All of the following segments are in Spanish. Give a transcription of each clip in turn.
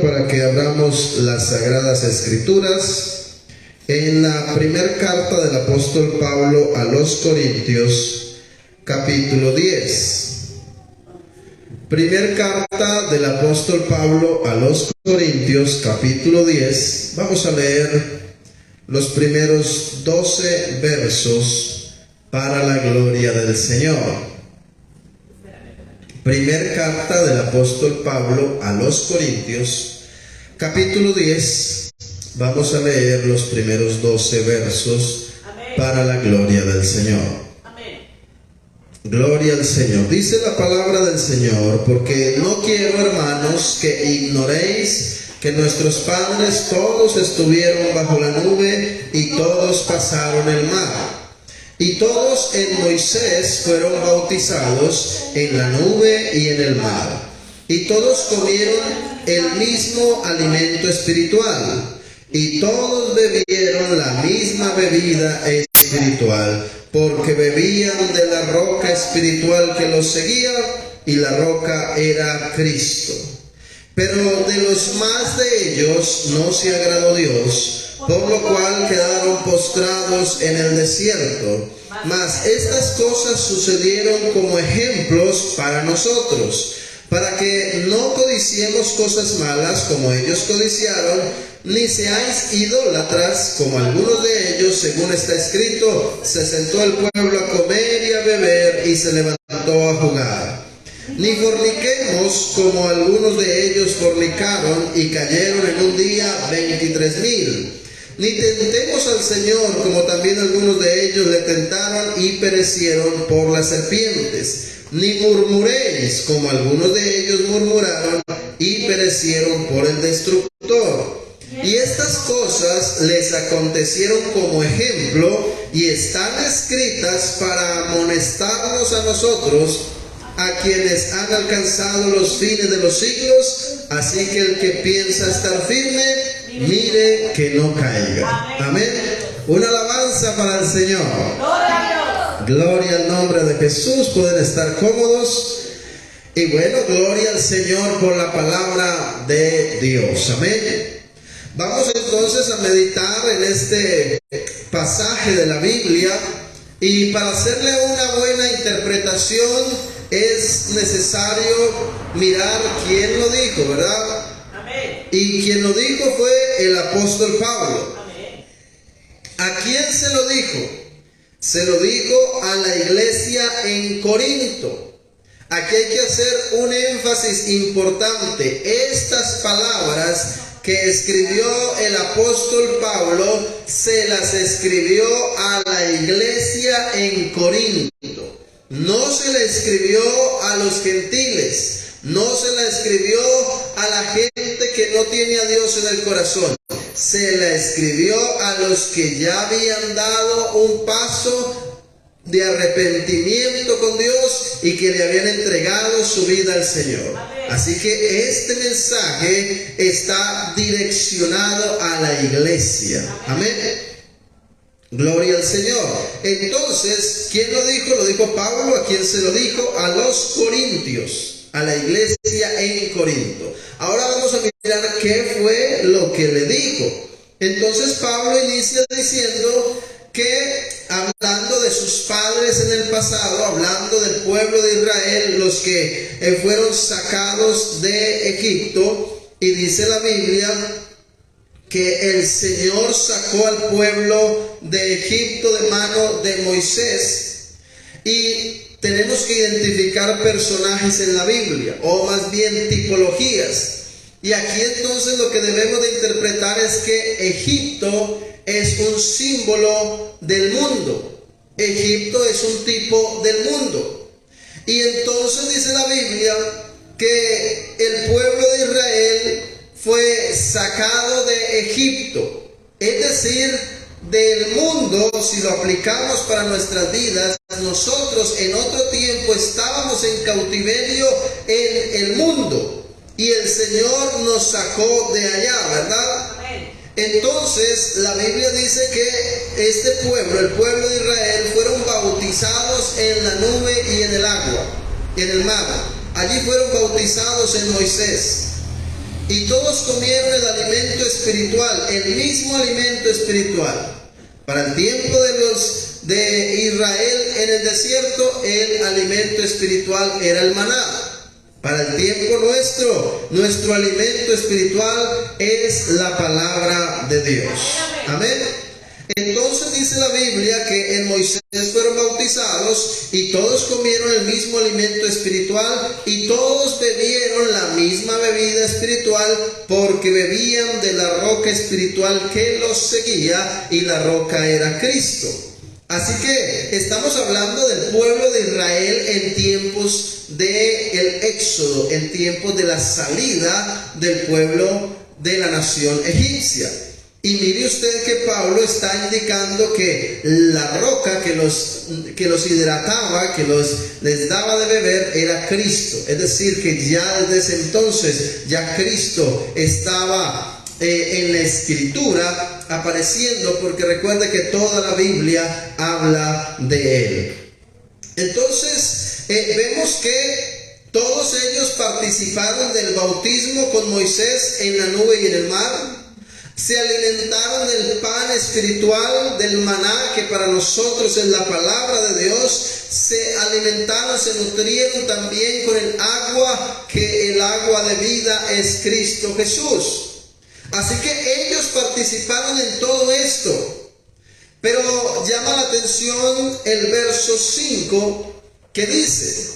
Para que abramos las Sagradas Escrituras en la primera carta del apóstol Pablo a los Corintios, capítulo 10. Primer carta del apóstol Pablo a los Corintios, capítulo 10. Vamos a leer los primeros 12 versos para la gloria del Señor. Primer carta del apóstol Pablo a los Corintios, capítulo 10. Vamos a leer los primeros 12 versos. Amén. Para la gloria del Señor. Amén. Gloria al Señor. Dice la palabra del Señor: porque no quiero, hermanos, que ignoréis que nuestros padres todos estuvieron bajo la nube y todos pasaron el mar. Y todos en Moisés fueron bautizados en la nube y en el mar. Y todos comieron el mismo alimento espiritual. Y todos bebieron la misma bebida espiritual, porque bebían de la roca espiritual que los seguía, y la roca era Cristo. Pero de los más de ellos no se agradó Dios, por lo cual quedaron postrados en el desierto. Mas estas cosas sucedieron como ejemplos para nosotros, para que no codiciemos cosas malas como ellos codiciaron, ni seáis idólatras como algunos de ellos, según está escrito: se sentó el pueblo a comer y a beber, y se levantó a jugar. Ni forniquemos como algunos de ellos fornicaron, y cayeron en un día 23,000. Ni tentemos al Señor, como también algunos de ellos le tentaron y perecieron por las serpientes. Ni murmuréis, como algunos de ellos murmuraron y perecieron por el destructor. Y estas cosas les acontecieron como ejemplo, y están escritas para amonestarnos a nosotros, a quienes han alcanzado los fines de los siglos. Así que el que piensa estar firme, mire que no caiga. Amén. Una alabanza para el Señor. Gloria al nombre de Jesús. Pueden estar cómodos. Y bueno, gloria al Señor por la palabra de Dios. Amén. Vamos entonces a meditar en este pasaje de la Biblia. Y para hacerle una buena interpretación es necesario mirar quién lo dijo, ¿verdad? Amén. Y quien lo dijo fue el apóstol Pablo. Amén. ¿A quién se lo dijo? Se lo dijo a la iglesia en Corinto. Aquí hay que hacer un énfasis importante. Estas palabras que escribió el apóstol Pablo se las escribió a la iglesia en Corinto. No se la escribió a los gentiles, no se la escribió a la gente que no tiene a Dios en el corazón. Se la escribió a los que ya habían dado un paso de arrepentimiento con Dios y que le habían entregado su vida al Señor. Así que este mensaje está direccionado a la iglesia. Amén. Gloria al Señor. Entonces, ¿quién lo dijo? Lo dijo Pablo. ¿A quién se lo dijo? A los corintios, a la iglesia en Corinto. Ahora vamos a mirar qué fue lo que le dijo. Entonces Pablo inicia diciendo que, hablando de sus padres en el pasado, hablando del pueblo de Israel, los que fueron sacados de Egipto, y dice la Biblia que el Señor sacó al pueblo de Egipto de mano de Moisés. Y tenemos que identificar personajes en la Biblia, o más bien tipologías. Y aquí entonces lo que debemos de interpretar es que Egipto es un símbolo del mundo. Egipto es un tipo del mundo. Y entonces dice la Biblia que el pueblo de Israel fue sacado de Egipto, es decir, del mundo. Si lo aplicamos para nuestras vidas, nosotros en otro tiempo estábamos en cautiverio en el mundo, y el Señor nos sacó de allá, ¿verdad? Entonces la Biblia dice que este pueblo, el pueblo de Israel, fueron bautizados en la nube y en el agua, en el mar. Allí fueron bautizados en Moisés. y todos comieron el alimento espiritual, el mismo alimento espiritual. Para el tiempo de Israel en el desierto, el alimento espiritual era el maná. Para el tiempo nuestro alimento espiritual es la palabra de Dios. Amén. Entonces dice la Biblia que en Moisés fueron bautizados y todos comieron el mismo alimento espiritual y todos bebieron la misma bebida espiritual, porque bebían de la roca espiritual que los seguía, y la roca era Cristo. Así que estamos hablando del pueblo de Israel en tiempos del éxodo, en tiempos de la salida del pueblo de la nación egipcia. Y mire usted que Pablo está indicando que la roca que los hidrataba, que les daba de beber, era Cristo. Es decir, que ya desde ese entonces ya Cristo estaba en la escritura apareciendo, porque recuerde que toda la Biblia habla de él. Entonces vemos que todos ellos participaron del bautismo con Moisés en la nube y en el mar. Se alimentaron del pan espiritual, del maná, que para nosotros es la palabra de Dios. Se alimentaron, se nutrieron también con el agua, que el agua de vida es Cristo Jesús. Así que ellos participaron en todo esto. Pero llama la atención el verso 5, que dice: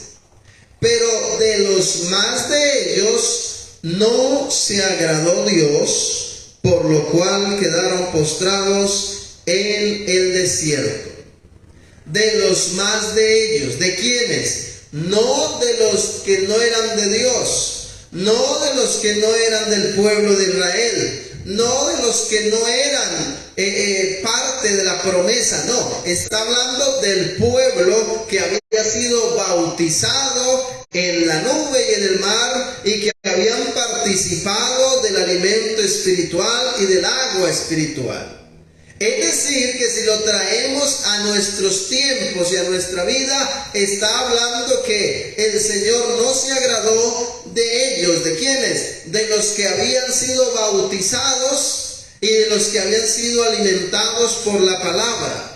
pero de los más de ellos no se agradó Dios, por lo cual quedaron postrados en el desierto. De los más de ellos, ¿de quiénes? No de los que no eran de Dios, no de los que no eran del pueblo de Israel, no de los que no eran parte de la promesa, no, está hablando del pueblo que había sido bautizado en la nube y en el mar, y que habían participado del alimento espiritual y del agua espiritual. Es decir, que si lo traemos a nuestros tiempos y a nuestra vida, está hablando que el Señor no se agradó de ellos. ¿De quiénes? De los que habían sido bautizados y de los que habían sido alimentados por la palabra.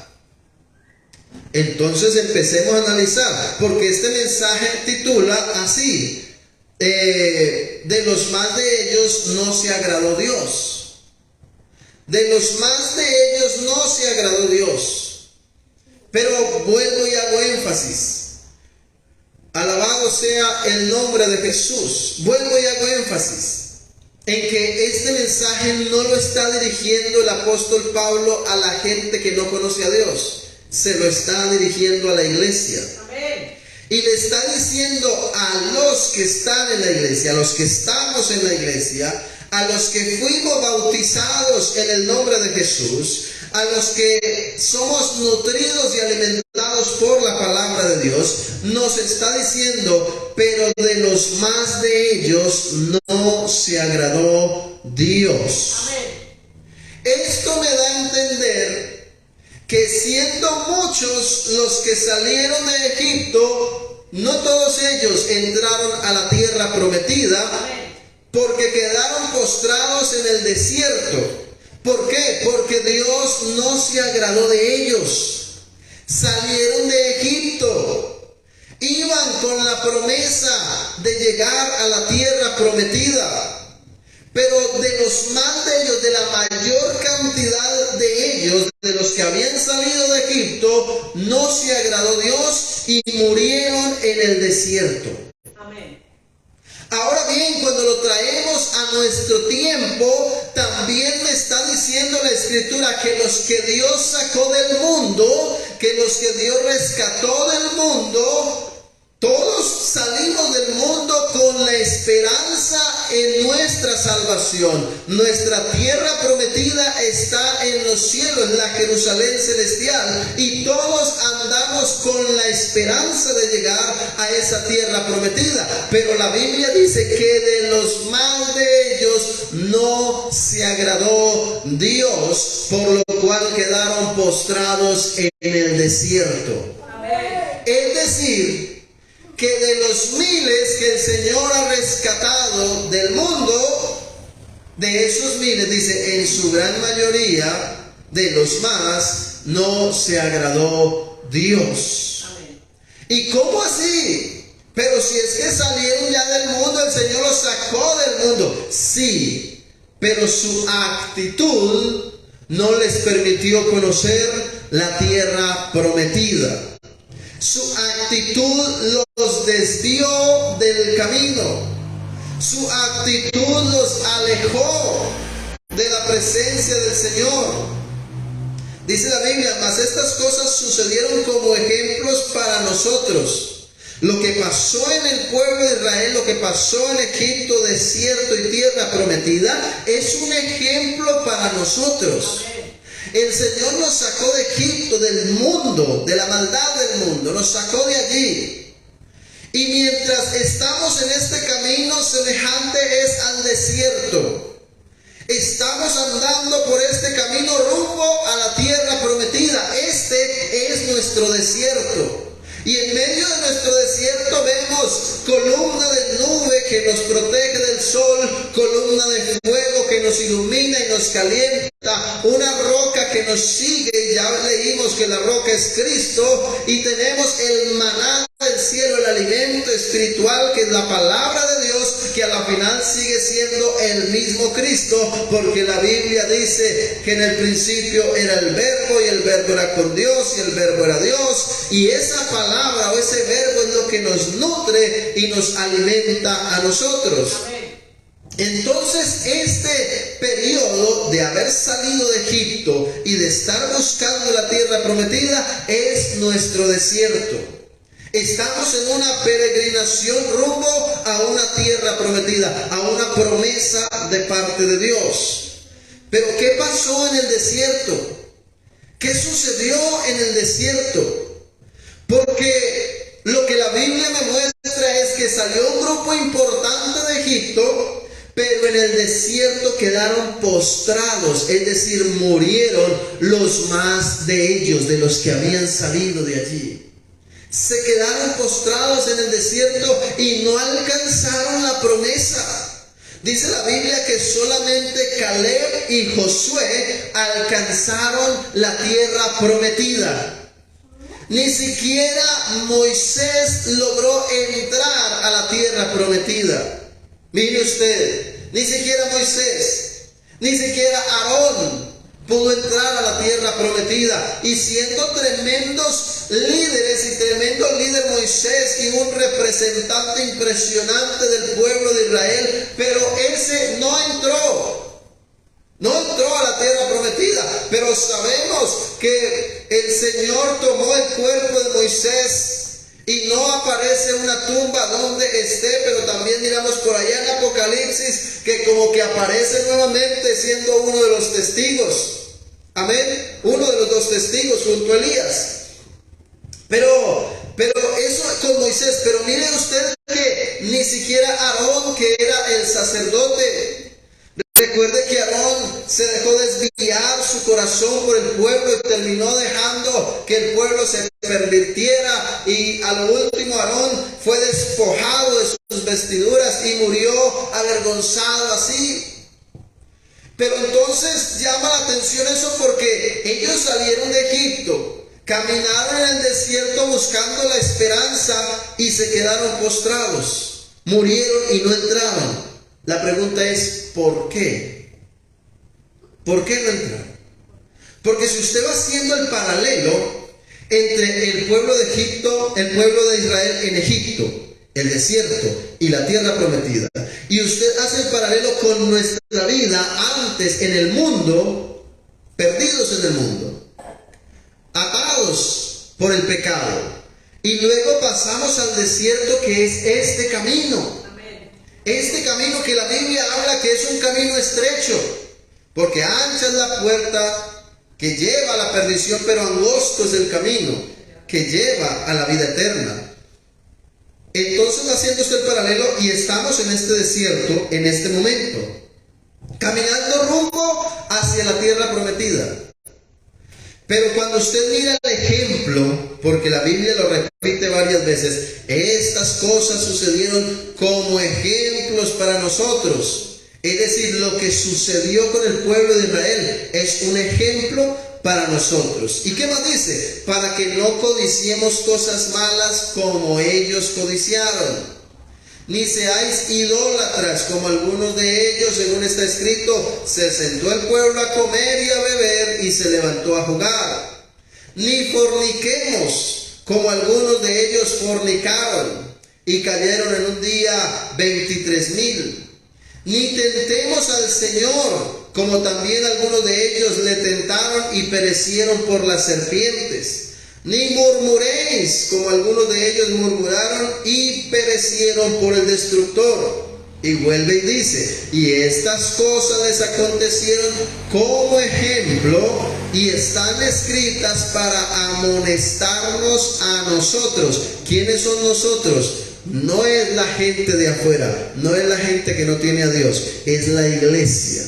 Entonces empecemos a analizar, porque este mensaje titula así: de los más de ellos no se agradó Dios. De los más de ellos no se agradó Dios. Pero vuelvo y hago énfasis. Alabado sea el nombre de Jesús. Vuelvo y hago énfasis en que este mensaje no lo está dirigiendo el apóstol Pablo a la gente que no conoce a Dios. Se lo está dirigiendo a la iglesia. Amén. Y le está diciendo a los que están en la iglesia, a los que estamos en la iglesia, a los que fuimos bautizados en el nombre de Jesús, a los que somos nutridos y alimentados por la palabra de Dios, nos está diciendo: pero de los más de ellos no se agradó Dios. Amén. Esto me da a entender que siendo muchos los que salieron de Egipto, no todos ellos entraron a la tierra prometida. Amén. Porque quedaron postrados en el desierto. ¿Por qué? Porque Dios no se agradó de ellos. Salieron de Egipto, iban con la promesa de llegar a la tierra prometida, pero de los más de ellos, de la mayor cantidad de ellos, de los que habían salido de Egipto, no se agradó Dios y murieron en el desierto. Amén. Ahora bien, cuando lo traemos a nuestro tiempo, también me está diciendo la Escritura que los que Dios sacó del mundo, que los que Dios rescató del mundo, todos salimos del mundo con la esperanza en nuestra salvación. Nuestra tierra prometida está en los cielos, la Jerusalén celestial, y todos andamos con la esperanza de llegar a esa tierra prometida. Pero la Biblia dice que de los más de ellos no se agradó Dios, por lo cual quedaron postrados en el desierto. Amén. Es decir, que de los miles que el Señor ha rescatado del mundo, De esos miles, dice, en su gran mayoría de los más no se agradó Dios. Amén. ¿Y cómo así? Pero si es que salieron ya del mundo, el Señor los sacó del mundo. Sí, pero su actitud no les permitió conocer la tierra prometida. Su actitud los desvió del camino. Su actitud los alejó de la presencia del Señor. Dice la Biblia, mas estas cosas sucedieron como ejemplos para nosotros. Lo que pasó en el pueblo de Israel, lo que pasó en Egipto, desierto y tierra prometida, es un ejemplo para nosotros. El Señor nos sacó de Egipto, del mundo, de la maldad del mundo, nos sacó de allí. Y mientras estamos en este camino, semejante es al desierto. Estamos andando por este camino rumbo a la tierra prometida. Este es nuestro desierto. Y en medio de nuestro desierto vemos columna de nube que nos protege del sol, columna de fuego que nos ilumina y nos calienta, una roca que nos sigue, ya leímos que la roca es Cristo, y tenemos el maná del cielo, el alimento espiritual que es la palabra de Dios, que a la final sigue siendo el mismo Cristo, porque la Biblia dice que en el principio era el verbo y el verbo era con Dios y el verbo era Dios, y esa palabra o ese verbo es lo que nos nutre y nos alimenta a nosotros. Entonces este periodo de haber salido de Egipto y de estar buscando la tierra prometida es nuestro desierto. Estamos en una peregrinación rumbo a una tierra prometida, a una promesa de parte de Dios. Pero ¿qué pasó en el desierto? ¿Qué sucedió en el desierto? Porque lo que la Biblia me muestra es que salió un grupo importante de Egipto, pero en el desierto quedaron postrados, es decir, murieron los más de ellos, de los que habían salido de allí. Se quedaron postrados en el desierto y no alcanzaron la promesa. Dice la Biblia que solamente Caleb y Josué alcanzaron la tierra prometida. Ni siquiera Moisés logró entrar a la tierra prometida. Mire usted, ni siquiera Moisés, ni siquiera Aarón pudo entrar a la tierra prometida, y siendo tremendos líderes y tremendo líder Moisés y un representante impresionante del pueblo de Israel, pero ese no entró a la tierra prometida. Pero sabemos que el Señor tomó el cuerpo de Moisés y no aparece una tumba donde esté, pero también miramos por allá en Apocalipsis que como que aparece nuevamente siendo uno de los testigos. Amén. Uno de los dos testigos junto a Elías. Pero eso con Moisés. Pero mire usted que ni siquiera Aarón, que era el sacerdote, recuerde que Aarón se dejó desviar su corazón por el pueblo y terminó dejando que el pueblo se pervirtiera, y a lo último Aarón fue despojado de sus vestiduras y murió avergonzado así. Pero entonces llama la atención eso, porque ellos salieron de Egipto, caminaron en el desierto buscando la esperanza y se quedaron postrados, murieron y no entraron. La pregunta es, ¿por qué? ¿Por qué no entraron? Porque si usted va haciendo el paralelo entre el pueblo de Egipto, el pueblo de Israel en Egipto, el desierto y la tierra prometida, y usted hace el paralelo con nuestra vida antes en el mundo, perdidos en el mundo, atados por el pecado, y luego pasamos al desierto, que es este camino. Este camino que la Biblia habla que es un camino estrecho, porque ancha es la puerta que lleva a la perdición, pero angosto es el camino que lleva a la vida eterna. Entonces, haciendo el paralelo, y estamos en este desierto en este momento, caminando rumbo hacia la tierra prometida. Pero cuando usted mira el ejemplo, porque la Biblia lo repite varias veces, estas cosas sucedieron como ejemplos para nosotros. Es decir, lo que sucedió con el pueblo de Israel es un ejemplo para nosotros. ¿Y qué más dice? Para que no codiciemos cosas malas como ellos codiciaron. Ni seáis idólatras como algunos de ellos, según está escrito, se sentó el pueblo a comer y a beber y se levantó a jugar. Ni forniquemos como algunos de ellos fornicaron y cayeron en un día 23,000. Ni tentemos al Señor como también algunos de ellos le tentaron y perecieron por las serpientes. Ni murmuréis como algunos de ellos murmuraron y perecieron por el destructor. Y vuelve y dice, y estas cosas les acontecieron como ejemplo y están escritas para amonestarnos a nosotros. ¿Quiénes son nosotros? No es la gente de afuera, no es la gente que no tiene a Dios, es la iglesia.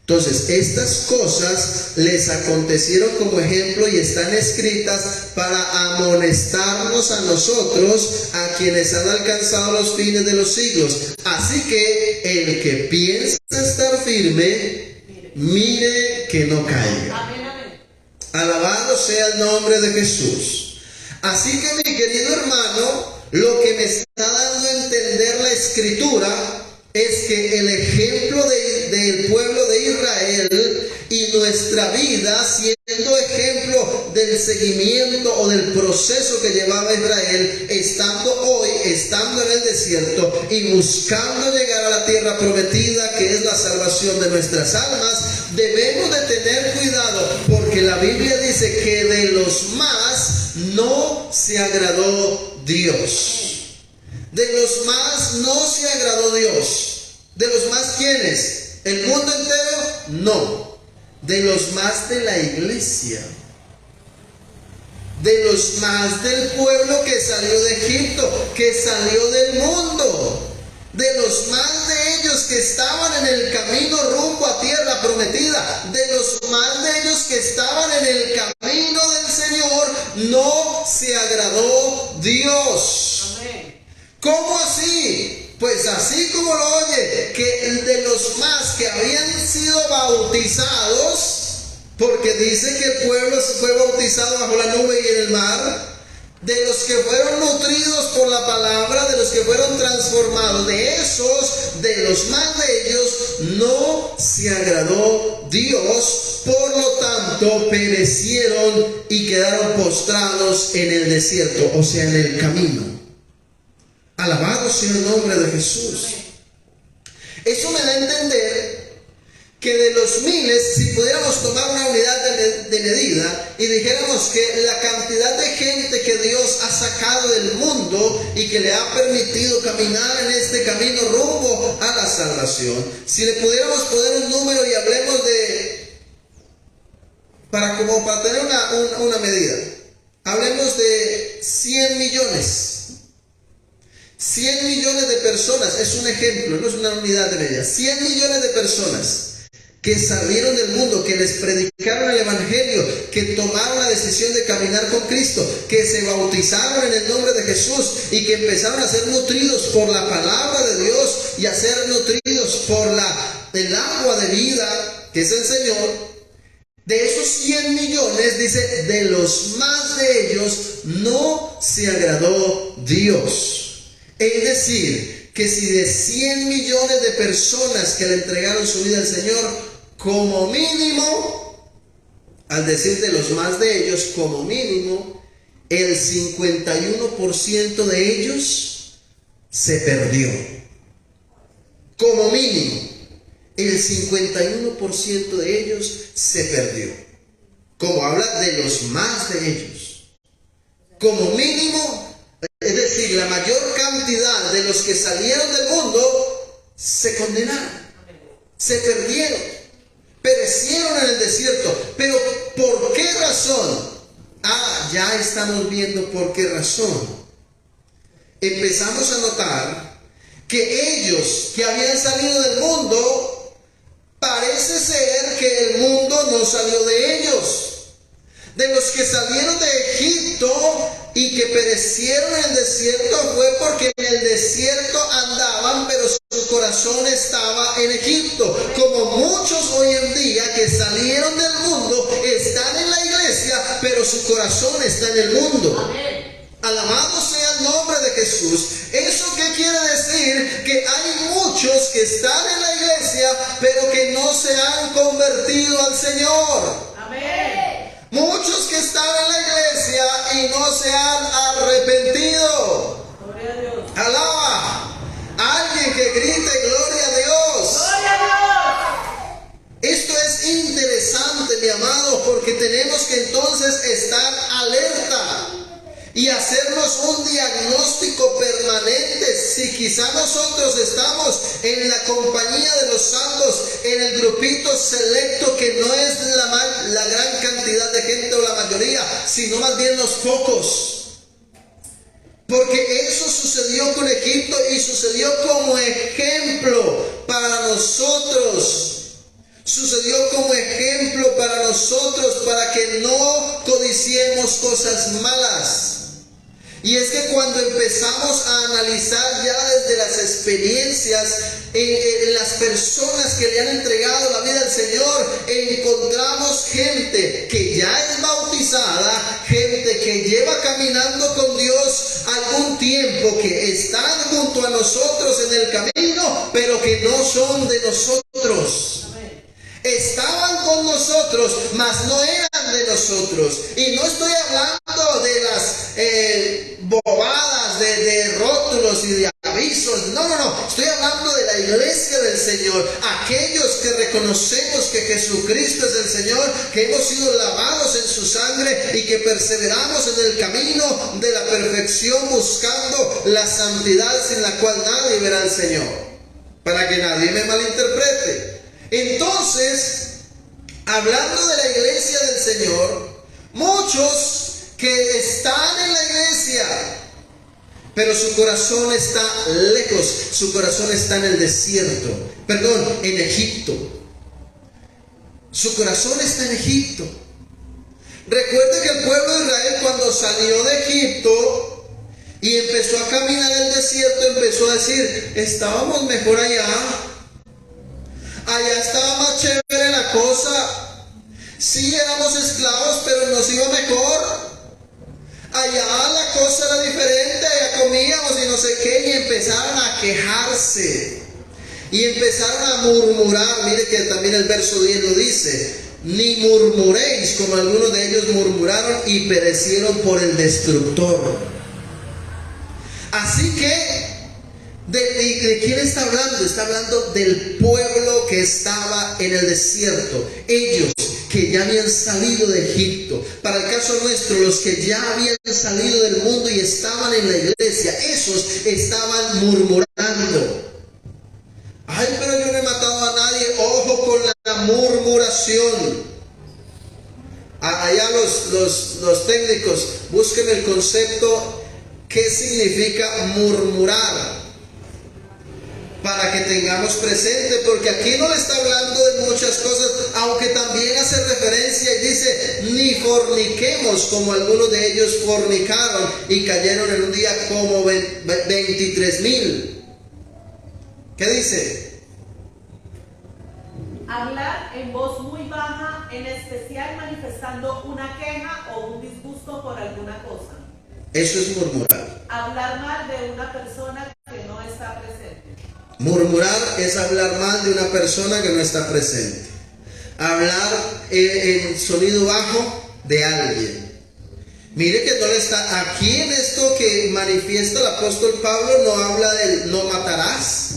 Entonces, estas cosas les acontecieron como ejemplo y están escritas para amonestarnos a nosotros, a quienes han alcanzado los fines de los siglos. Así que el que piensa estar firme, mire que no caiga. Alabado sea el nombre de Jesús. Así que, mi querido hermano, lo que me está dando a entender la Escritura es que el ejemplo del pueblo de Israel y nuestra vida, siendo ejemplo del seguimiento o del proceso que llevaba Israel, estando en el desierto y buscando llegar a la tierra prometida, que es la salvación de nuestras almas, debemos de tener cuidado, porque la Biblia dice que de los más no se agradó Dios. De los más no se agradó Dios. ¿De los más quiénes? ¿El mundo entero? No. De los más de la iglesia. De los más del pueblo que salió de Egipto, que salió del mundo. De los más de ellos que estaban en el camino rumbo a tierra prometida. De los más de ellos que estaban en el camino del Señor, no se agradó Dios. ¿Cómo así? Pues así como lo oye, que de los más que habían sido bautizados, porque dice que el pueblo se fue bautizado bajo la nube y en el mar, de los que fueron nutridos por la palabra, de los que fueron transformados, de los más de ellos, no se agradó Dios, por lo tanto perecieron y quedaron postrados en el desierto, o sea, en el camino. Alabado sea el nombre de Jesús. Eso me da a entender que de los miles, si pudiéramos tomar una unidad de medida y dijéramos que la cantidad de gente que Dios ha sacado del mundo y que le ha permitido caminar en este camino rumbo a la salvación, si le pudiéramos poner un número y hablemos para tener una medida, hablemos de 100 millones. 100 millones de personas, es un ejemplo, no es una unidad de medida. 100 millones de personas que salieron del mundo, que les predicaron el evangelio, que tomaron la decisión de caminar con Cristo, que se bautizaron en el nombre de Jesús y que empezaron a ser nutridos por la palabra de Dios y a ser nutridos por el agua de vida, que es el Señor. De esos 100 millones, dice, de los más de ellos no se agradó Dios. Es decir, que si de 100 millones de personas que le entregaron su vida al Señor, como mínimo, al decir de los más de ellos, como mínimo, el 51% de ellos se perdió. Como mínimo, el 51% de ellos se perdió. Como habla de los más de ellos. Como mínimo, es decir, la mayor cantidad de los que salieron del mundo se condenaron, se perdieron, perecieron en el desierto. Pero ¿por qué razón? Ya estamos viendo por qué razón. Empezamos a notar que ellos que habían salido del mundo, parece ser que el mundo no salió de ellos. De los que salieron de Egipto y y que perecieron en el desierto fue porque en el desierto andaban, pero su corazón estaba en Egipto. Como muchos hoy en día que salieron del mundo, están en la iglesia, pero su corazón está en el mundo. Amén. Alabado sea el nombre de Jesús. ¿Eso qué quiere decir? Que hay muchos que están en la iglesia, pero que no se han convertido al Señor. Amén. Muchos que están en la iglesia y no se han arrepentido. Gloria a Dios. Alaba. Alguien que grite gloria a Dios. Gloria a Dios. Esto es interesante, mi amado, porque tenemos que entonces estar alerta y hacernos un diagnóstico permanente. Si quizá nosotros estamos en la compañía de los santos, en el grupito selecto, que no es la gran cantidad de gente o la mayoría, sino más bien los pocos. Porque eso sucedió con Egipto y sucedió como ejemplo para nosotros. Sucedió como ejemplo para nosotros, para que no codiciemos cosas malas. Y es que cuando empezamos a analizar ya desde las experiencias en las personas que le han entregado la vida al Señor, encontramos gente que ya es bautizada, gente que lleva caminando con Dios algún tiempo, que están junto a nosotros en el camino, pero que no son de nosotros. Estaban con nosotros, mas no eran de nosotros. Y no estoy hablando de las bobadas, de rótulos y de avisos. No. Estoy hablando de la iglesia del Señor. Aquellos que reconocemos que Jesucristo es el Señor, que hemos sido lavados en su sangre y que perseveramos en el camino de la perfección, buscando la santidad sin la cual nadie verá al Señor. Para que nadie me malinterprete. Entonces, hablando de la iglesia del Señor, muchos que están en la iglesia, pero su corazón está lejos, su corazón está en el desierto, en Egipto. Su corazón está en Egipto. Recuerde que el pueblo de Israel, cuando salió de Egipto y empezó a caminar en el desierto, empezó a decir: estábamos mejor allá. Allá estaba más chévere la cosa. Sí, éramos esclavos, pero nos iba mejor. Allá la cosa era diferente, allá comíamos y no sé qué. Y empezaron a quejarse. Y empezaron a murmurar. Mire que también el verso 10 lo dice: ni murmuréis como algunos de ellos murmuraron y perecieron por el destructor. Así que ¿de quién está hablando? Está hablando del pueblo que estaba en el desierto. Ellos que ya habían salido de Egipto. Para el caso nuestro, los que ya habían salido del mundo y estaban en la iglesia, esos estaban murmurando. Ay, pero yo no he matado a nadie. Ojo con la murmuración. Allá los técnicos, busquen el concepto. ¿Qué significa murmurar? Para que tengamos presente, porque aquí no le está hablando de muchas cosas, aunque también hace referencia y dice: ni forniquemos como algunos de ellos fornicaron y cayeron en un día como 23,000. ¿Qué dice? Hablar en voz muy baja, en especial manifestando una queja o un disgusto por alguna cosa. Eso es murmurar. Hablar mal de una persona que no está presente. Murmurar es hablar mal de una persona que no está presente. Hablar en sonido bajo de alguien. Mire que no le está aquí en esto que manifiesta el apóstol Pablo. No habla del no matarás,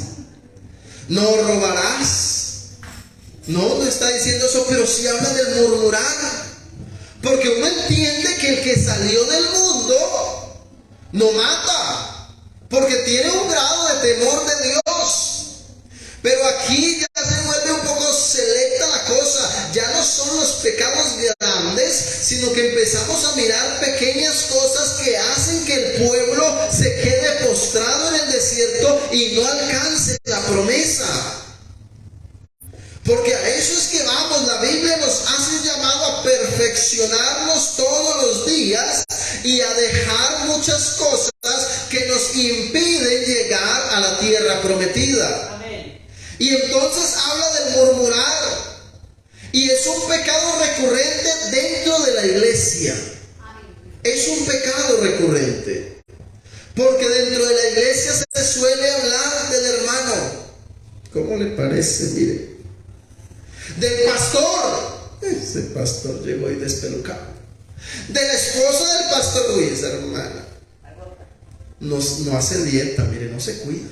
no robarás. No está diciendo eso, pero sí habla del murmurar. Porque uno entiende que el que salió del mundo no mata, porque tiene un grado de temor de Dios. Pero aquí ya se vuelve un poco selecta la cosa. Ya no son los pecados grandes, sino que empezamos a mirar pequeñas cosas que hacen que el pueblo se quede postrado en el desierto y no alcance la promesa. Porque a eso es que vamos. La Biblia nos hace llamado a perfeccionarnos todos los días y a dejar muchas cosas que nos impiden llegar a la tierra prometida. Amén. Y entonces habla del murmurar. Y es un pecado recurrente dentro de la iglesia. Es un pecado recurrente. Porque dentro de la iglesia se suele hablar del hermano. ¿Cómo le parece? Mire. Del pastor. Ese pastor llegó y despelucado. De la esposa del pastor. Uy, esa hermana no hace dieta, mire, no se cuida.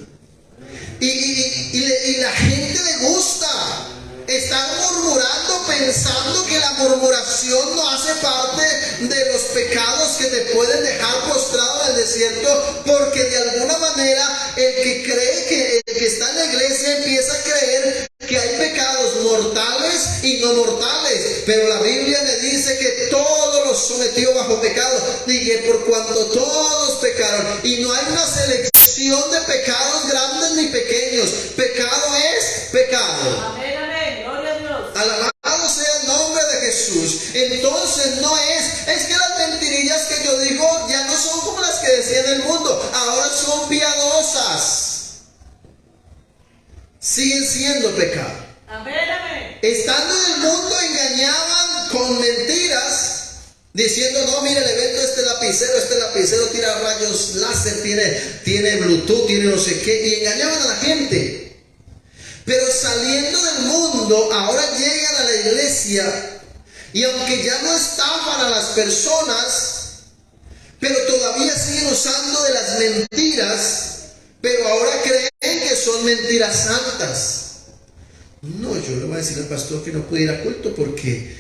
Y la gente le gusta. Están murmurando pensando que la murmuración no hace parte de los pecados que te pueden dejar postrado en el desierto, porque de alguna manera el que cree que el que está en la iglesia empieza a creer que hay pecados mortales y no mortales, pero la Biblia me dice que todos los sometió bajo pecado, y que por cuanto todos pecaron, y no hay una selección de pecados grandes ni pequeños, pecado es pecado. Amén, amén. Gloria a Dios. Alabado sea el nombre de Jesús. Entonces no es que las mentirillas que yo digo ya no son como las que decía en el mundo, ahora son piadosas. Siguen siendo pecado. Amén, amén. Estando en el mundo engañaban con mentiras, diciendo, no, mire, le vendo este lapicero tira rayos láser, tiene Bluetooth, tiene no sé qué, y engañaban a la gente. Pero saliendo del mundo, ahora llegan a la iglesia, y aunque ya no estafan a las personas, pero todavía siguen usando de las mentiras, pero ahora creen que son mentiras santas. No, yo le voy a decir al pastor que no puede ir a culto porque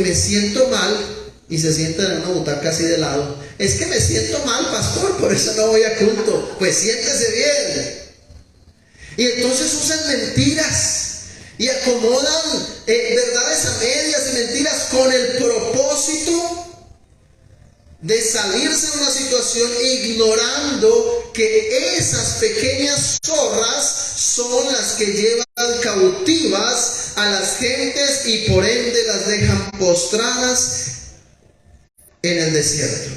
me siento mal, y se sienta en una butaca así de lado. Es que me siento mal, pastor, por eso no voy a culto. Pues siéntese bien. Y entonces usan mentiras y acomodan verdades a medias y mentiras con el propósito de salirse de una situación, ignorando que esas pequeñas zorras son las que llevan cautivas a las gentes y por ende las dejan postradas en el desierto.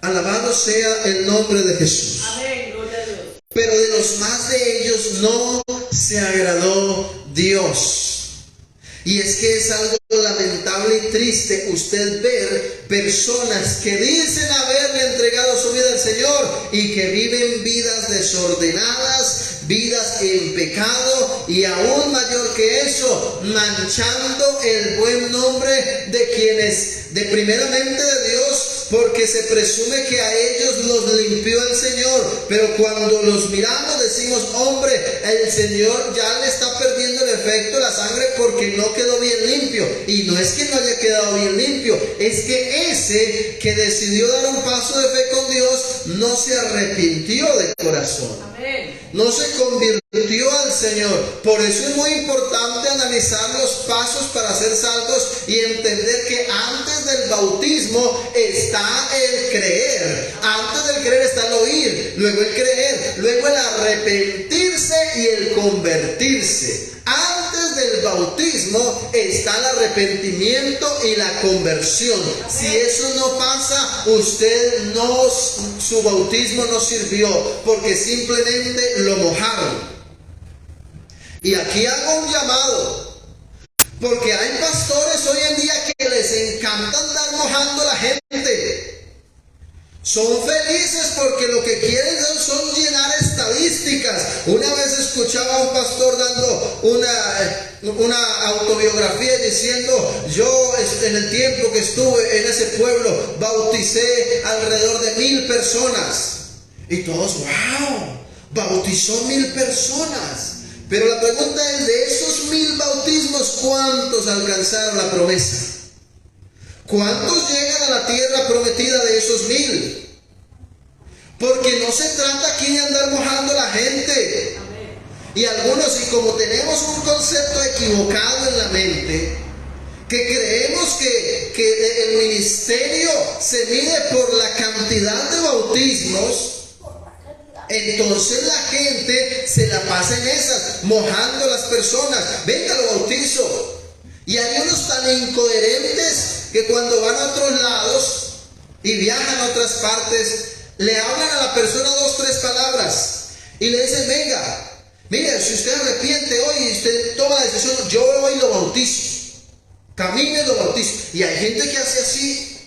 Alabado sea el nombre de Jesús. Amén, gloria a Dios. Pero de los más de ellos no se agradó Dios. Y es que es algo lamentable y triste usted ver personas que dicen haberle entregado su vida al Señor y que viven vidas desordenadas, vidas en pecado, y aún mayor que eso, manchando el buen nombre de quienes, primeramente de Dios, porque se presume que a ellos los limpió el Señor, pero cuando los miramos decimos, hombre, el Señor ya le está perdiendo el efecto de la sangre porque no quedó bien limpio. Y no es que no haya quedado bien limpio, es que ese que decidió dar un paso de fe con Dios no se arrepintió de corazón. Amén. No se convirtió al Señor. Por eso es muy importante analizar los pasos para ser salvos y entender que antes del bautismo está el creer. Antes del creer está el oír, luego el creer, luego el arrepentirse y el convertirse. Antes del bautismo está el arrepentimiento y la conversión. Si eso no pasa, su bautismo no sirvió, porque simplemente lo mojaron. Y aquí hago un llamado, porque hay pastores hoy en día que les encanta andar mojando a la gente. Son felices porque lo que quieren son llenar estadísticas. Una vez escuchaba a un pastor dando una autobiografía diciendo, yo en el tiempo que estuve en ese pueblo bauticé alrededor de 1000 personas. Y todos, wow, bautizó 1000 personas. Pero la pregunta es, de esos 1000 bautismos, ¿cuántos alcanzaron la promesa? ¿Cuántos llegan a la tierra prometida de esos 1000? Porque no se trata aquí de andar mojando a la gente. Y algunos, y como tenemos un concepto equivocado en la mente, que creemos que el ministerio se mide por la cantidad de bautismos, entonces la gente se la pasa en esas, mojando a las personas. Venga, lo bautizo. Y hay unos tan incoherentes que cuando van a otros lados y viajan a otras partes, le hablan a la persona 2, 3 palabras y le dicen: venga, mire, si usted arrepiente hoy y usted toma la decisión, yo hoy lo bautizo, camine y lo bautizo. Y hay gente que hace así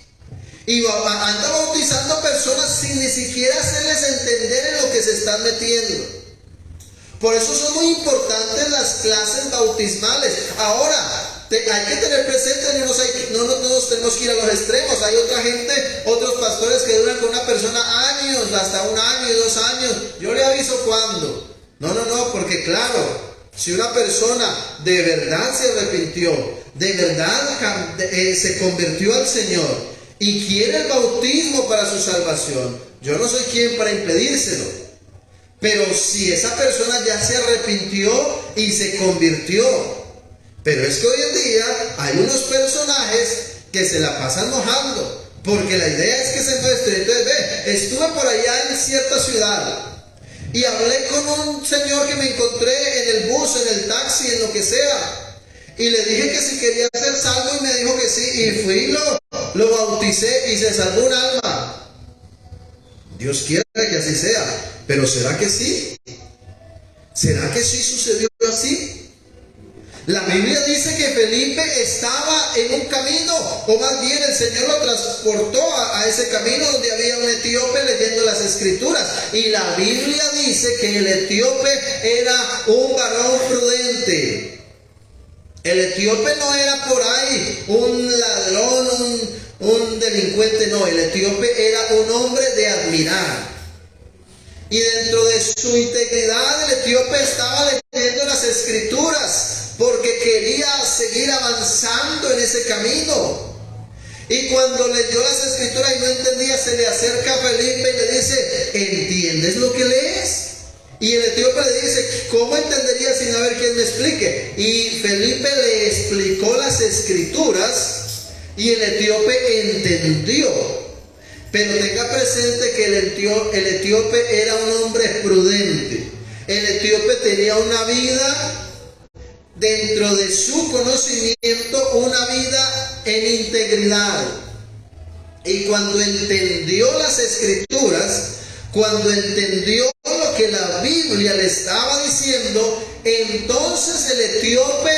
y anda bautizando a personas sin ni siquiera hacerles entender en lo que se están metiendo. Por eso son muy importantes las clases bautismales. Ahora, hay que tener presente, no nos tenemos que ir a los extremos. Hay otra gente, otros pastores que duran con una persona años, hasta 1 año y 2 años. Yo le aviso cuándo. No, porque claro, si una persona de verdad se arrepintió, de verdad se convirtió al Señor y quiere el bautismo para su salvación, yo no soy quien para impedírselo. Pero si esa persona ya se arrepintió y se convirtió, pero es que hoy en día hay unos personajes que se la pasan mojando, porque la idea es que se muestre. Entonces, estuve por allá en cierta ciudad y hablé con un señor que me encontré en el bus, en el taxi, en lo que sea, y le dije que si quería ser salvo y me dijo que sí, y fui y lo bauticé y se salvó un alma. Dios quiere que así sea, pero ¿será que sí? ¿Será que sí sucedió así? La Biblia dice que Felipe estaba en un camino, o más bien el Señor lo transportó a ese camino donde había un etíope leyendo las Escrituras. Y la Biblia dice que el etíope era un varón prudente. El etíope no era por ahí un ladrón, un delincuente, no. El etíope era un hombre de admirar. Y dentro de su integridad, el etíope estaba leyendo las Escrituras porque quería seguir avanzando en ese camino. Y cuando leyó las Escrituras y no entendía, se le acerca a Felipe y le dice: ¿entiendes lo que lees? Y el etíope le dice: ¿cómo entendería sin haber quien me explique? Y Felipe le explicó las Escrituras y el etíope entendió. Pero tenga presente que el etíope era un hombre prudente. El etíope tenía una vida dentro de su conocimiento, una vida en integridad. Y cuando entendió las Escrituras, cuando entendió lo que la Biblia le estaba diciendo, entonces el etíope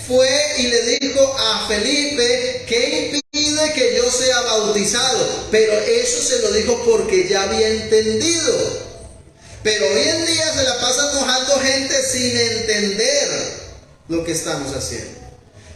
fue y le dijo a Felipe: ¿qué impide que yo sea bautizado? Pero eso se lo dijo porque ya había entendido. Pero hoy en día se la pasan mojando gente sin entender lo que estamos haciendo.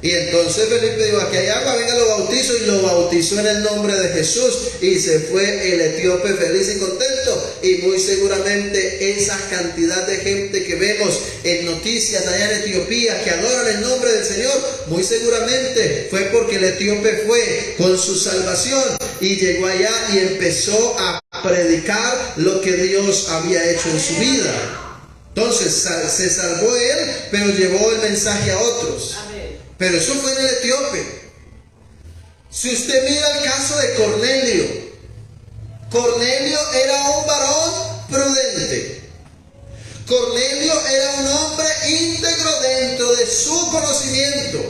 Y entonces Felipe dijo: aquí hay agua, venga, lo bautizo. Y lo bautizó en el nombre de Jesús. Y se fue el etíope feliz y contento. Y muy seguramente esa cantidad de gente que vemos en noticias allá en Etiopía, que adoran el nombre del Señor, muy seguramente fue porque el etíope fue con su salvación y llegó allá y empezó a predicar lo que Dios había hecho en su vida. Entonces se salvó él, pero llevó el mensaje a otros. Pero eso fue en el etíope. Si usted mira el caso de Cornelio, Cornelio era un varón prudente. Cornelio era un hombre íntegro dentro de su conocimiento.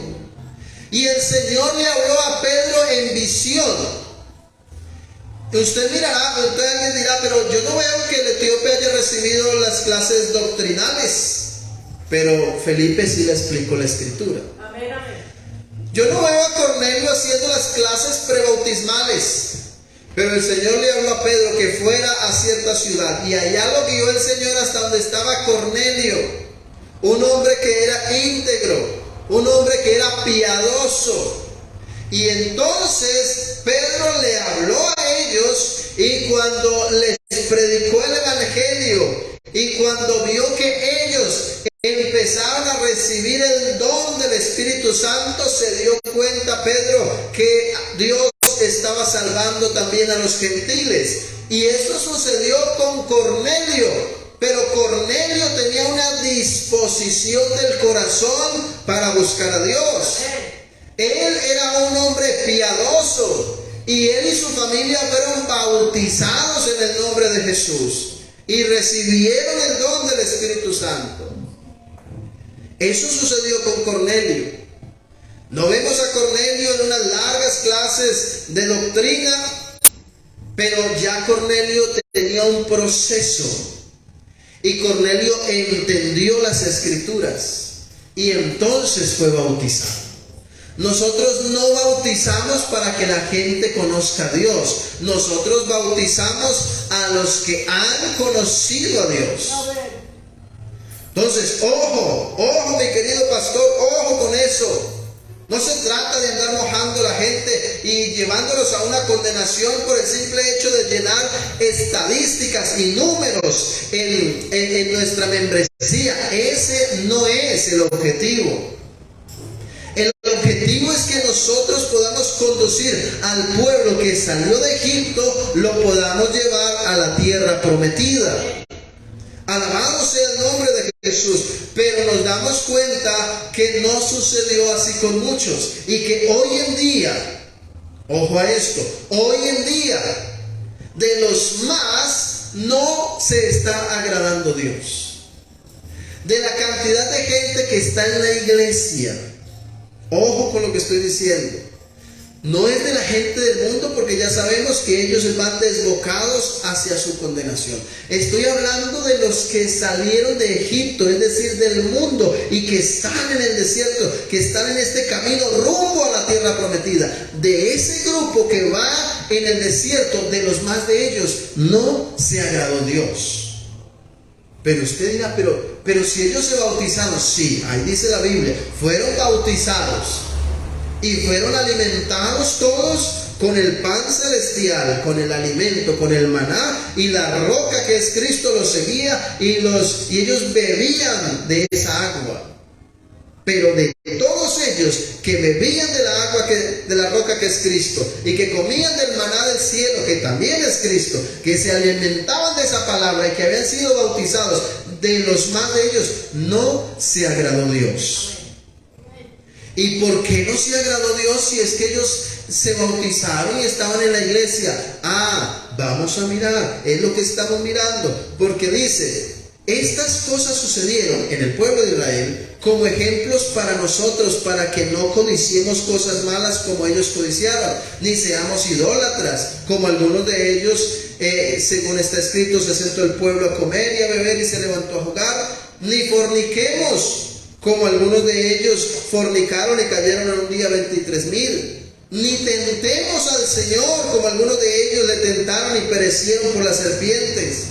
Y el Señor le habló a Pedro en visión. Usted mirará, usted alguien dirá: pero yo no veo que el etíope haya recibido las clases doctrinales. Pero Felipe sí le explicó la Escritura. Amén, amén. Yo no veo a Cornelio haciendo las clases prebautismales, pero el Señor le habló a Pedro que fuera a cierta ciudad, y allá lo guió el Señor hasta donde estaba Cornelio, un hombre que era íntegro, un hombre que era piadoso. Y entonces Pedro le habló a ellos, y cuando les predicó el evangelio, y cuando vio que ellos empezaron a recibir el don del Espíritu Santo, se dio cuenta Pedro que Dios estaba salvando también a los gentiles. Y esto sucedió con Cornelio. Pero Cornelio tenía una disposición del corazón para buscar a Dios. Él era un hombre piadoso, y él y su familia fueron bautizados en el nombre de Jesús y recibieron el don del Espíritu Santo. Eso sucedió con Cornelio. No vemos a Cornelio en unas largas clases de doctrina, pero ya Cornelio tenía un proceso. Y Cornelio entendió las escrituras y entonces fue bautizado. Nosotros no bautizamos para que la gente conozca a Dios. Nosotros bautizamos a los que han conocido a Dios. Entonces, ojo mi querido pastor, ojo con eso. No se trata de andar mojando a la gente y llevándolos a una condenación por el simple hecho de llenar estadísticas y números en nuestra membresía. Ese no es el objetivo. El objetivo es que nosotros podamos conducir al pueblo que salió de Egipto, lo podamos llevar a la tierra prometida. Alabado sea el nombre de Jesús. Pero nos damos cuenta que no sucedió así con muchos. Y que hoy en día, ojo a esto, hoy en día de los más no se está agradando Dios. De la cantidad de gente que está en la iglesia, ojo con lo que estoy diciendo, no es de la gente del mundo, porque ya sabemos que ellos van desbocados hacia su condenación. Estoy hablando de los que salieron de Egipto, es decir, del mundo, y que están en el desierto, que están en este camino rumbo a la tierra prometida. De ese grupo que va en el desierto, de los más de ellos, no se agradó Dios. Pero usted dirá, pero si ellos se bautizaron, sí, ahí dice la Biblia, fueron bautizados y fueron alimentados todos con el pan celestial, con el alimento, con el maná, y la roca que es Cristo los seguía, y ellos bebían de esa agua. Pero de todos ellos que bebían de la agua, de la roca que es Cristo, y que comían del maná del cielo, que también es Cristo, que se alimentaban de esa palabra y que habían sido bautizados, de los más de ellos no se agradó Dios. ¿Y por qué no se agradó Dios si es que ellos se bautizaron y estaban en la iglesia? Vamos a mirar, es lo que estamos mirando, porque dice, estas cosas sucedieron en el pueblo de Israel como ejemplos para nosotros, para que no codiciemos cosas malas como ellos codiciaban, ni seamos idólatras, como algunos de ellos, según está escrito, se sentó el pueblo a comer y a beber y se levantó a jugar, ni forniquemos, como algunos de ellos fornicaron y cayeron en un día 23,000. Ni tentemos al Señor, como algunos de ellos le tentaron y perecieron por las serpientes.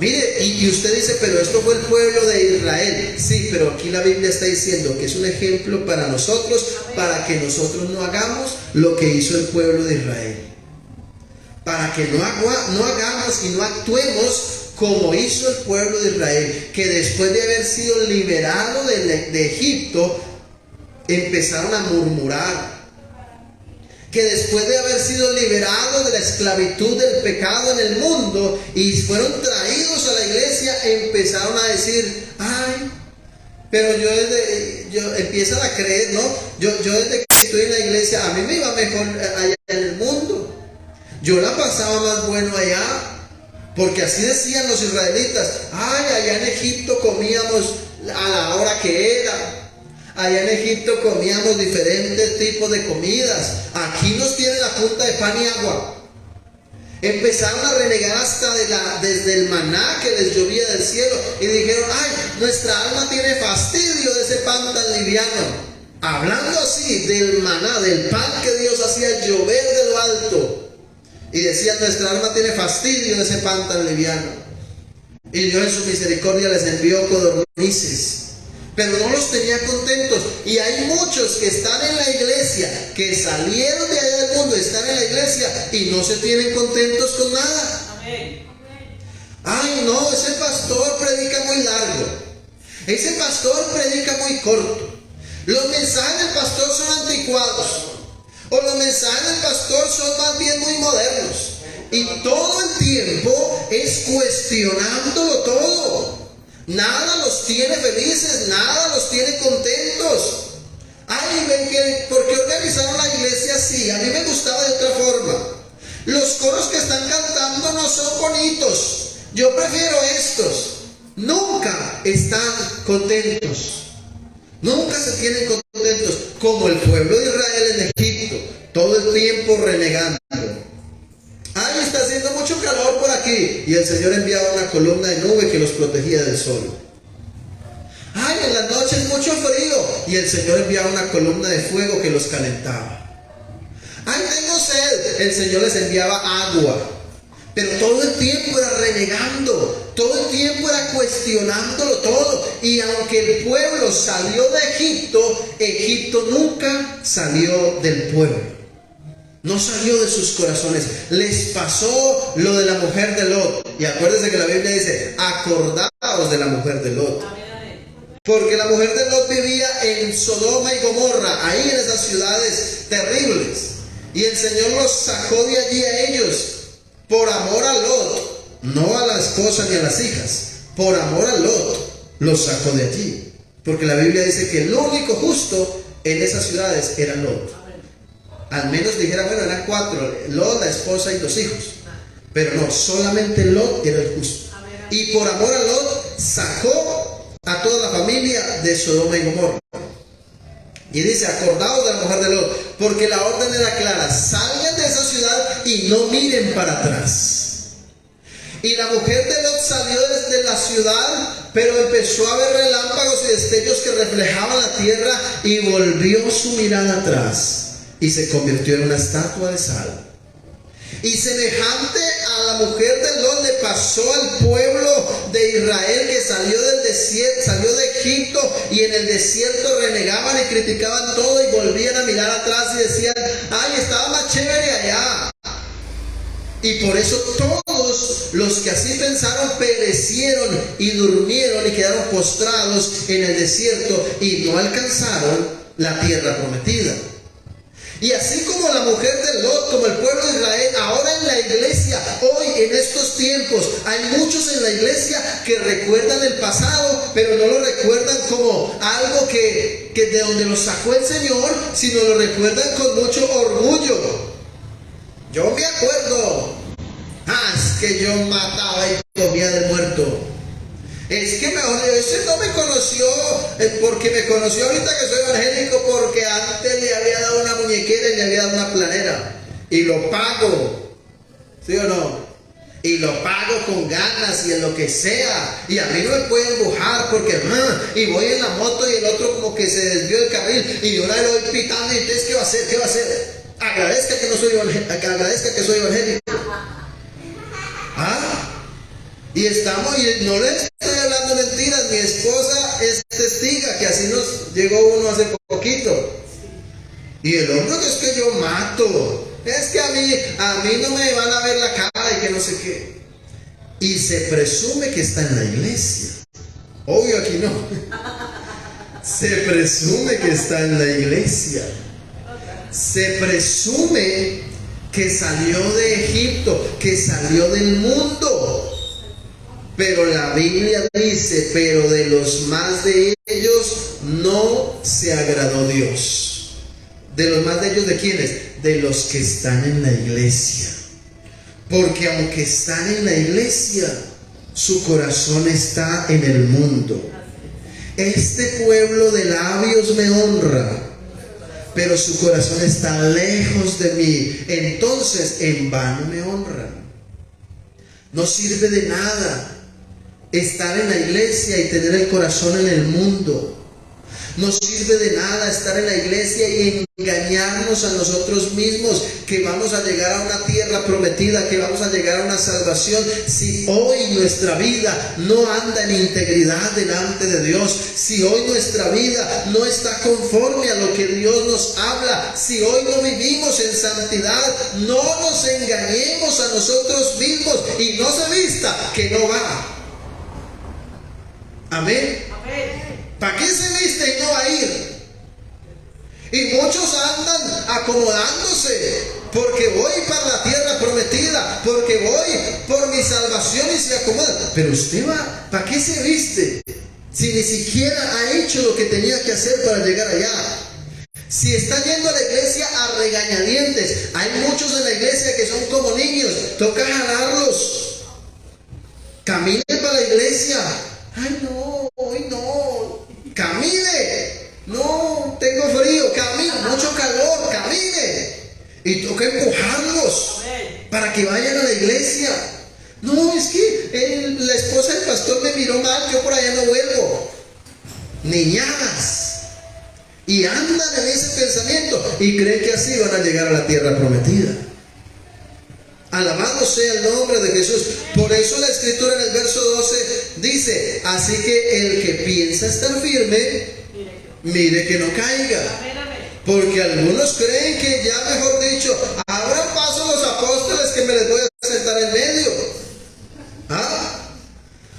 Mire, y usted dice, pero esto fue el pueblo de Israel. Sí, pero aquí la Biblia está diciendo que es un ejemplo para nosotros, para que nosotros no hagamos lo que hizo el pueblo de Israel. Para que no hagamos y no actuemos como hizo el pueblo de Israel, que después de haber sido liberado de Egipto, empezaron a murmurar. Que después de haber sido liberados de la esclavitud del pecado en el mundo y fueron traídos a la iglesia, empezaron a decir, pero yo empiezan a creer, ¿no? Yo desde que estoy en la iglesia, a mí me iba mejor allá en el mundo. Yo la pasaba más bueno allá. Porque así decían los israelitas, allá en Egipto comíamos a la hora que era. Allá en Egipto comíamos diferentes tipos de comidas. Aquí nos tienen la punta de pan y agua. Empezaron a renegar hasta desde el maná que les llovía del cielo. Y dijeron, nuestra alma tiene fastidio de ese pan tan liviano. Hablando así del maná, del pan que Dios hacía llover de lo alto. Y decían, nuestra alma tiene fastidio de ese pan tan liviano. Y Dios en su misericordia les envió codornices. Pero no los tenía contentos. Y hay muchos que están en la iglesia, que salieron de allá del mundo, están en la iglesia y no se tienen contentos con nada. Amén. No, ese pastor predica muy largo. Ese pastor predica muy corto. Los mensajes del pastor son anticuados. O los mensajes del pastor son más bien muy modernos. Y todo el tiempo es cuestionándolo todo. Nada los tiene felices, nada los tiene contentos. Ven que, ¿por qué organizaron la iglesia así? A mí me gustaba de otra forma. Los coros que están cantando no son bonitos. Yo prefiero estos. Nunca están contentos. Nunca se tienen contentos, como el pueblo de Israel en Egipto, todo el tiempo renegando. Ay, está haciendo mucho calor por aquí, y el Señor enviaba una columna de nube que los protegía del sol. Ay, en las noches mucho frío, y el Señor enviaba una columna de fuego que los calentaba. Ay, tengo sed, el Señor les enviaba agua. Pero todo el tiempo era renegando, todo el tiempo era cuestionándolo todo. Y aunque el pueblo salió de Egipto, Egipto nunca salió del pueblo. No salió de sus corazones. Les pasó lo de la mujer de Lot. Y acuérdense que la Biblia dice, acordaos de la mujer de Lot. Porque la mujer de Lot vivía en Sodoma y Gomorra, ahí en esas ciudades terribles. Y el Señor los sacó de allí a ellos. Por amor a Lot, no a la esposa ni a las hijas, por amor a Lot, los sacó de allí. Porque la Biblia dice que el único justo en esas ciudades era Lot. Al menos dijera, bueno, eran 4, Lot, la esposa y 2 hijos. Pero no, solamente Lot era el justo. Y por amor a Lot, sacó a toda la familia de Sodoma y Gomorra. Y dice, acordaos de la mujer de Lot, porque la orden era clara, salgan de esa ciudad y no miren para atrás. Y la mujer de Lot salió desde la ciudad, pero empezó a ver relámpagos y destellos que reflejaban la tierra y volvió su mirada atrás y se convirtió en una estatua de sal. Y semejante a la mujer de Lot le pasó al pueblo de Israel que salió del desierto, salió de Egipto, y en el desierto renegaban y criticaban todo y volvían a mirar atrás y decían, ay, estaba más chévere allá. Y por eso todos los que así pensaron perecieron y durmieron y quedaron postrados en el desierto y no alcanzaron la tierra prometida. Y así como la mujer de Lot, como el pueblo de Israel, ahora en la iglesia, hoy en estos tiempos, hay muchos en la iglesia que recuerdan el pasado, pero no lo recuerdan como algo que de donde los sacó el Señor, sino lo recuerdan con mucho orgullo. Yo me acuerdo, es que yo mataba y comía del muerto. Es que mejor, ese no me conoció porque me conoció ahorita que soy evangélico, porque antes le había dado una muñequera y le había dado una planera. Y lo pago, ¿sí o no? Y lo pago con ganas y en lo que sea. Y a mí no me pueden empujar porque, y voy en la moto y el otro como que se desvió del carril y ahora lo voy pitando y entonces, ¿qué va a hacer? ¿Qué va a hacer? Agradezca que no soy evangélico, agradezca que soy evangélico. Y estamos, y no les estoy hablando mentiras, mi esposa es testiga que así nos llegó uno hace poquito. Y el hombre que es que yo mato, es que a mí no me van a ver la cara y que no sé qué. Y se presume que está en la iglesia. Obvio aquí no. Se presume que está en la iglesia. Se presume que salió de Egipto, que salió del mundo. Pero la Biblia dice, pero de los más de ellos no se agradó Dios. ¿De los más de ellos de quiénes? De los que están en la iglesia. Porque aunque están en la iglesia, su corazón está en el mundo. Este pueblo de labios me honra, pero su corazón está lejos de mí. Entonces en vano me honran. No sirve de nada estar en la iglesia y tener el corazón en el mundo. No sirve de nada estar en la iglesia y engañarnos a nosotros mismos que vamos a llegar a una tierra prometida, que vamos a llegar a una salvación, si hoy nuestra vida no anda en integridad delante de Dios, si hoy nuestra vida no está conforme a lo que Dios nos habla, si hoy no vivimos en santidad. No nos engañemos a nosotros mismos y no se vista que no va. Amén. ¿Para qué se viste y no va a ir? Y muchos andan acomodándose porque voy para la tierra prometida, porque voy por mi salvación y se acomodan. Pero usted va, ¿para qué se viste? Si ni siquiera ha hecho lo que tenía que hacer para llegar allá. Si está yendo a la iglesia a regañadientes, hay muchos en la iglesia que son como niños, toca jalarlos. Caminen para la iglesia. Ay no, hoy no. Camine. No, tengo frío, camine, mucho calor, camine. Y toca empujarlos para que vayan a la iglesia. No, es que la esposa del pastor me miró mal, yo por allá no vuelvo. Niñadas. Y andan en ese pensamiento y creen que así van a llegar a la tierra prometida. Alabado sea el nombre de Jesús. Por eso la escritura en el verso 12 dice: así que el que piensa estar firme, mire que no caiga. Porque algunos creen que ya, mejor dicho, abran paso los apóstoles que me les voy a sentar en medio.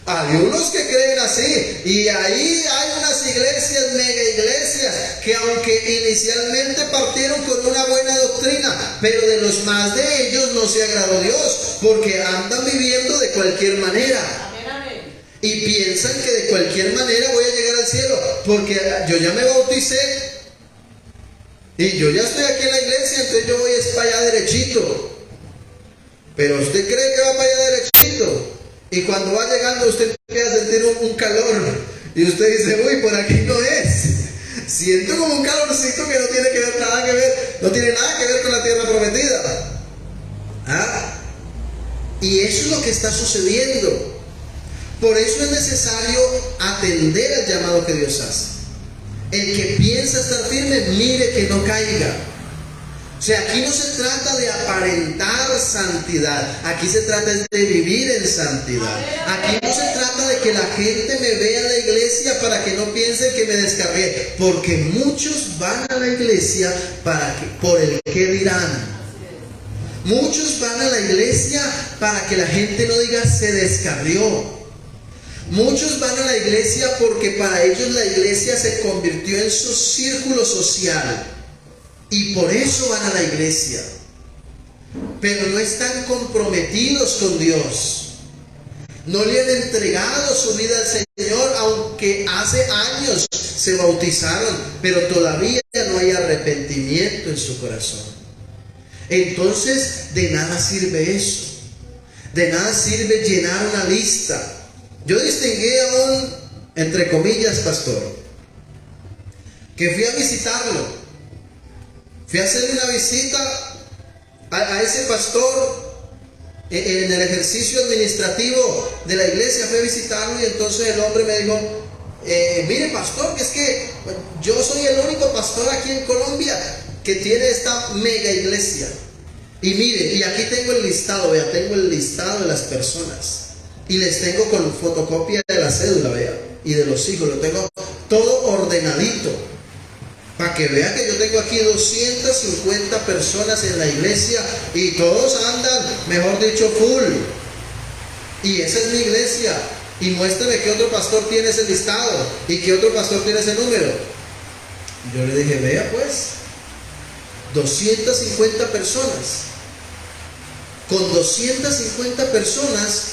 Hay unos que creen así, y ahí hay unas iglesias, mega iglesias, que aunque inicialmente partieron con una buena doctrina, pero de los más de ellos no se agradó Dios, porque andan viviendo de cualquier manera. Y piensan que de cualquier manera voy a llegar al cielo, porque yo ya me bauticé, y yo ya estoy aquí en la iglesia, entonces yo voy para allá derechito. Pero usted cree que va para allá derechito, y cuando va llegando usted empieza a sentir un calor, y usted dice: uy, por aquí no es. Siento como un calorcito que no tiene nada que ver con la tierra prometida. Y eso es lo que está sucediendo. Por eso es necesario atender al llamado que Dios hace. El que piensa estar firme, mire que no caiga. O sea, aquí no se trata de aparentar santidad, aquí se trata de vivir en santidad. Aquí no se trata de que la gente me vea en la iglesia para que no piensen que me descargué, porque muchos van a la iglesia por el qué dirán. Muchos van a la iglesia para que la gente no diga se descarrió. Muchos van a la iglesia porque para ellos la iglesia se convirtió en su círculo social. Y por eso van a la iglesia, pero no están comprometidos con Dios, no le han entregado su vida al Señor, aunque hace años se bautizaron, pero todavía no hay arrepentimiento en su corazón. Entonces de nada sirve eso, de nada sirve llenar una lista. Yo distinguí a un, entre comillas, pastor, que fui a visitarlo. Fui a hacerle una visita a ese pastor en el ejercicio administrativo de la iglesia. Fui a visitarlo y entonces el hombre me dijo: mire, pastor, que es que yo soy el único pastor aquí en Colombia que tiene esta mega iglesia. Y mire, y aquí tengo el listado, vea, tengo el listado de las personas. Y les tengo con fotocopia de la cédula, vea, y de los hijos, lo tengo todo ordenadito. Para que vea que yo tengo aquí 250 personas en la iglesia y todos andan, mejor dicho, full. Y esa es mi iglesia. Y muéstrame qué otro pastor tiene ese listado y qué otro pastor tiene ese número. Yo le dije: vea pues, 250 personas. Con 250 personas,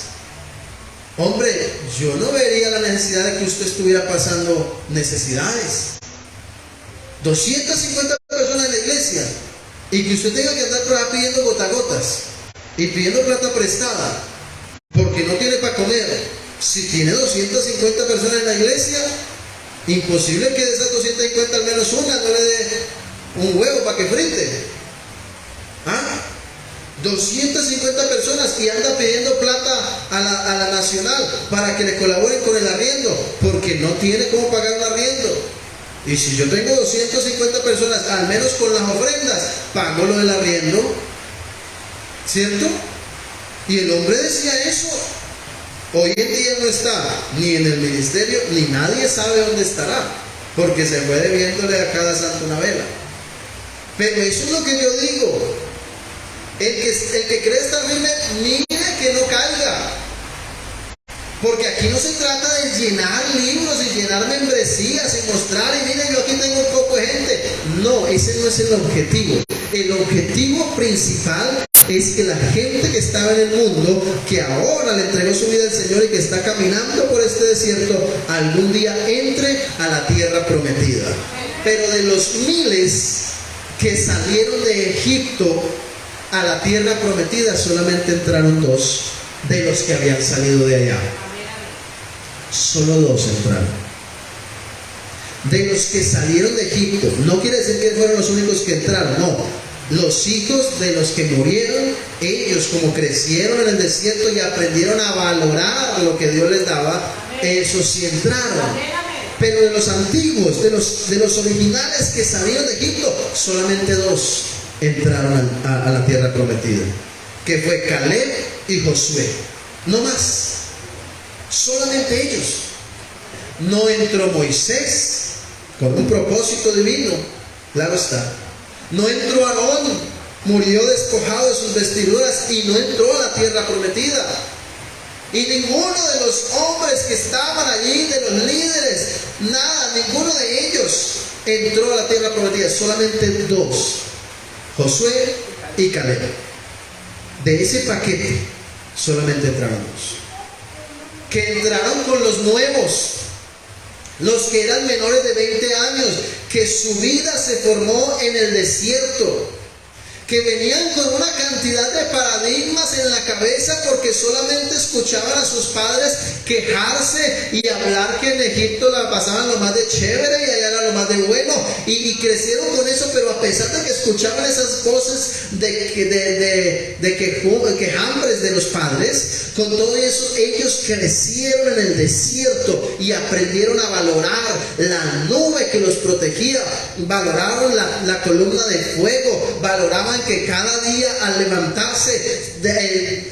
hombre, yo no vería la necesidad de que usted estuviera pasando necesidades. 250 personas en la iglesia y que usted tenga que andar por ahí pidiendo gotagotas y pidiendo plata prestada porque no tiene para comer. Si tiene 250 personas en la iglesia, imposible que de esas 250 al menos una no le dé un huevo para que frite. 250 personas y anda pidiendo plata a la nacional para que le colaboren con el arriendo porque no tiene cómo pagar un arriendo. Y si yo tengo 250 personas, al menos con las ofrendas, pago lo del arriendo, ¿cierto? Y el hombre decía eso. Hoy en día no está ni en el ministerio, ni nadie sabe dónde estará, porque se fue debiéndole a cada santo una vela. Pero eso es lo que yo digo. El que cree estar firme, mire que no caiga. Porque aquí no se trata de llenar libros y llenar membresías y mostrar, y mire, yo aquí tengo un poco de gente. No, ese no es el objetivo. El objetivo principal es que la gente que estaba en el mundo, que ahora le entregó su vida al Señor y que está caminando por este desierto, algún día entre a la tierra prometida. Pero de los miles que salieron de Egipto a la tierra prometida, solamente entraron 2 de los que habían salido de allá. Solo 2 entraron. de los que salieron de Egipto. No quiere decir que fueron los únicos que entraron, no. Los hijos de los que murieron, ellos como crecieron en el desierto y aprendieron a valorar lo que Dios les daba, esos sí entraron. Pero de los antiguos, de los originales que salieron de Egipto, solamente 2 entraron a la tierra prometida, que fue Caleb y Josué. No más, solamente ellos. No entró Moisés con un propósito divino, claro está. No entró Aarón, murió despojado de sus vestiduras y no entró a la tierra prometida. Y ninguno de los hombres que estaban allí, de los líderes, nada, ninguno de ellos entró a la tierra prometida. Solamente 2, Josué y Caleb. De ese paquete solamente entraron 2, que entraron con los nuevos, los que eran menores de 20 años, que su vida se formó en el desierto, que venían con una cantidad de paradigmas en la cabeza porque solamente escuchaban a sus padres quejarse y hablar que en Egipto la pasaban lo más de chévere y allá era lo más de bueno, y crecieron con eso. Pero a pesar de que escuchaban esas voces de quejambres de los padres, con todo eso ellos crecieron en el desierto y aprendieron a valorar la nube que los protegía, valoraron la columna de fuego, valoraban que cada día al levantarse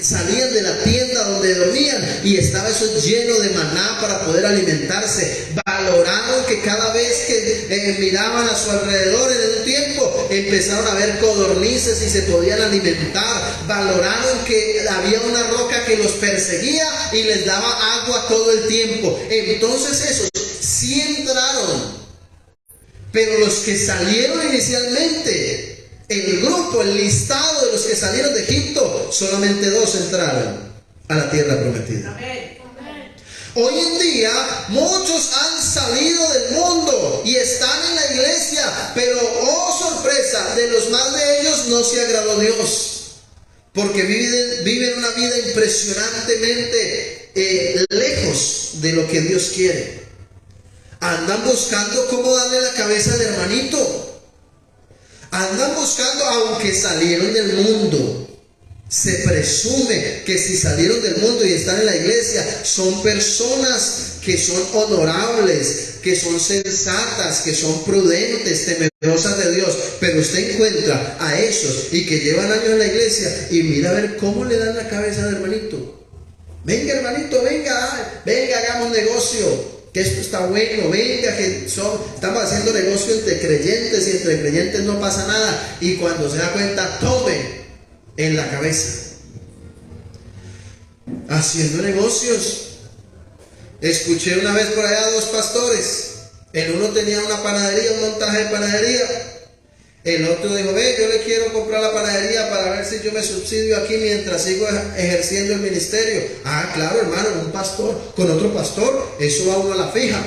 salían de la tienda donde dormían y estaba eso lleno de maná para poder alimentarse. Valoraron que cada vez que miraban a su alrededor en un tiempo empezaron a ver codornices y se podían alimentar. Valoraron que había una roca que los perseguía y les daba agua todo el tiempo. Entonces esos sí entraron. Pero los que salieron inicialmente, el grupo, el listado de los que salieron de Egipto, solamente 2 entraron a la tierra prometida. Hoy en día muchos han salido del mundo y están en la iglesia, pero oh sorpresa, de los más de ellos no se agradó Dios, porque viven una vida impresionantemente lejos de lo que Dios quiere. Andan buscando cómo darle la cabeza al hermanito. Andan buscando, aunque salieron del mundo. Se presume que si salieron del mundo y están en la iglesia, son personas que son honorables, que son sensatas, que son prudentes, temerosas de Dios. Pero usted encuentra a esos y que llevan años en la iglesia y mira a ver cómo le dan la cabeza al hermanito. Venga hermanito, venga, hagamos negocio. Que esto está bueno, venga, que estamos haciendo negocio entre creyentes y entre creyentes no pasa nada. Y cuando se da cuenta, tome en la cabeza. Haciendo negocios. Escuché una vez por allá 2 pastores. El uno tenía una panadería, un montaje de panadería. El otro dijo, yo le quiero comprar la panadería para ver si yo me subsidio aquí mientras sigo ejerciendo el ministerio. Ah, claro, hermano, un pastor con otro pastor, eso va uno a la fija.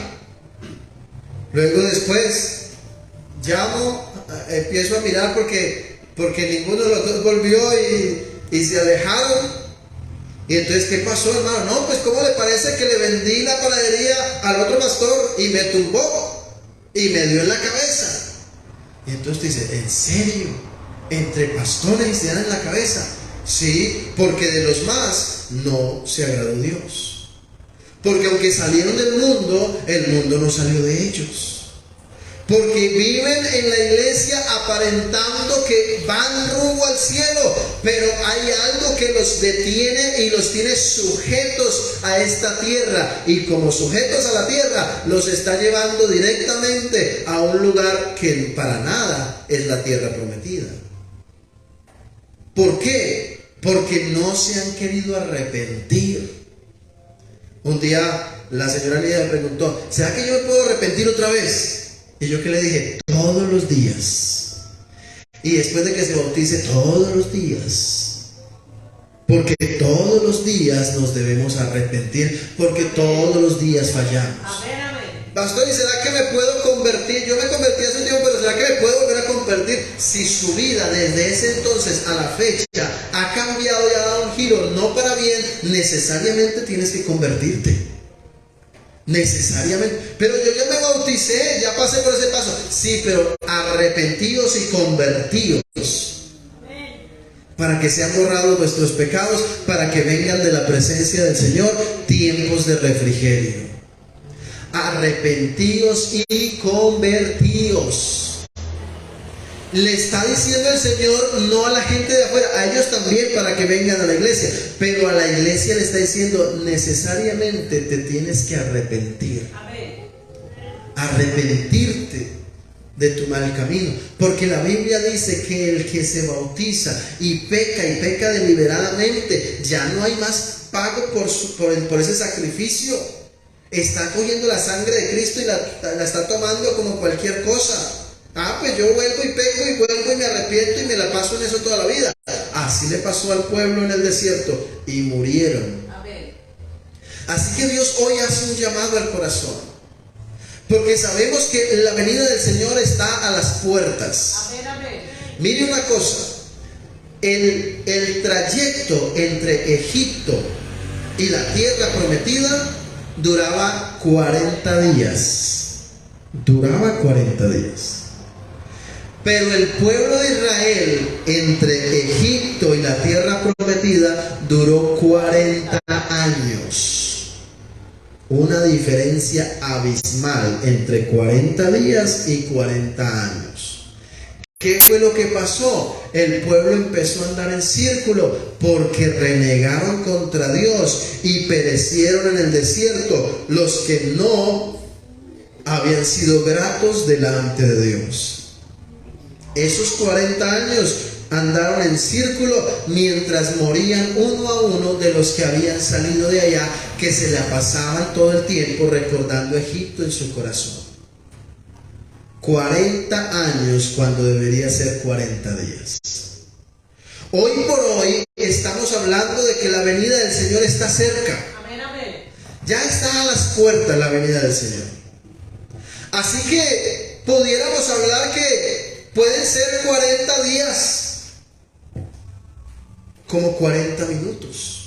Luego después llamo, empiezo a mirar porque ninguno de los 2 volvió y se alejaron. Y entonces, ¿qué pasó, hermano? No, pues ¿cómo le parece que le vendí la panadería al otro pastor y me tumbó y me dio en la cabeza? Y entonces dice, ¿en serio? ¿Entre pastores se dan en la cabeza? Sí, porque de los más no se agradó Dios. Porque aunque salieron del mundo, el mundo no salió de ellos. Porque viven en la iglesia aparentando que van rumbo al cielo, pero hay algo que los detiene y los tiene sujetos a esta tierra. Y como sujetos a la tierra, los está llevando directamente a un lugar que para nada es la tierra prometida. ¿Por qué? Porque no se han querido arrepentir. Un día la señora Lidia me preguntó, ¿será que yo me puedo arrepentir otra vez? Y yo que le dije, todos los días. Y después de que se bautice, todos los días. Porque todos los días nos debemos arrepentir, porque todos los días fallamos. Pastor, ¿y será que me puedo convertir? Yo me convertí hace un tiempo, pero ¿será que me puedo volver a convertir? Si su vida desde ese entonces a la fecha ha cambiado y ha dado un giro, no para bien, necesariamente tienes que convertirte. necesariamente. Pero yo ya me bauticé, ya pasé por ese paso. Sí, pero arrepentidos y convertidos, para que sean borrados vuestros pecados, para que vengan de la presencia del Señor tiempos de refrigerio. Arrepentidos y convertidos. Le está diciendo el Señor no a la gente de afuera, a ellos también, para que vengan a la iglesia, pero a la iglesia le está diciendo necesariamente te tienes que arrepentir. Arrepentirte de tu mal camino, porque la Biblia dice que el que se bautiza y peca deliberadamente, ya no hay más pago por ese sacrificio. Está cogiendo la sangre de Cristo y la está tomando como cualquier cosa. Pues yo vuelvo y peco y vuelvo y me arrepiento y me la paso en eso toda la vida. Así le pasó al pueblo en el desierto y murieron. Así que Dios hoy hace un llamado al corazón, porque sabemos que la venida del Señor está a las puertas. Mire una cosa, el trayecto entre Egipto y la tierra prometida duraba 40 días. Duraba 40 días. Pero el pueblo de Israel entre Egipto y la tierra prometida duró 40 años. Una diferencia abismal entre 40 días y 40 años. ¿Qué fue lo que pasó? El pueblo empezó a andar en círculo porque renegaron contra Dios y perecieron en el desierto los que no habían sido gratos delante de Dios. Esos 40 años andaron en círculo mientras morían uno a uno de los que habían salido de allá, que se la pasaban todo el tiempo recordando Egipto en su corazón. 40 años cuando debería ser 40 días. Hoy por hoy estamos hablando de que la venida del Señor está cerca. Ya está a las puertas la venida del Señor. Así que pudiéramos hablar que pueden ser 40 días como 40 minutos.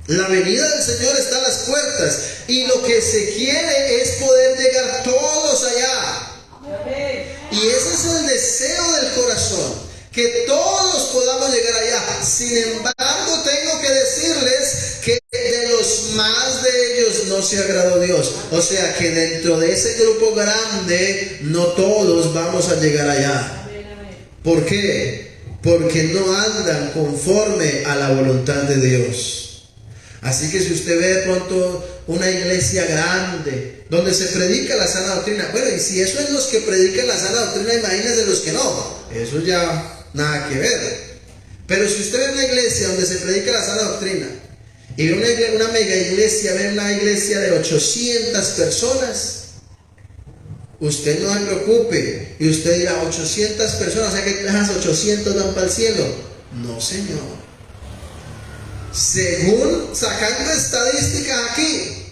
La venida del Señor está a las puertas y lo que se quiere es poder llegar todos allá. Y ese es el deseo del corazón, que todos podamos llegar allá. Sin embargo, tengo que decirles que de los más de ellos no se agradó Dios. O sea que dentro de ese grupo grande no todos vamos a llegar allá. ¿Por qué? Porque no andan conforme a la voluntad de Dios. Así que si usted ve de pronto una iglesia grande donde se predica la sana doctrina, bueno, y si eso es los que predican la sana doctrina, imagínense los que no. Eso ya nada que ver. Pero si usted ve una iglesia donde se predica la sana doctrina y ve una mega iglesia, ve una iglesia de 800 personas, usted no se preocupe y usted dirá 800 personas, o sea que esas 800 van para el cielo. No, señor. Según sacando estadísticas aquí,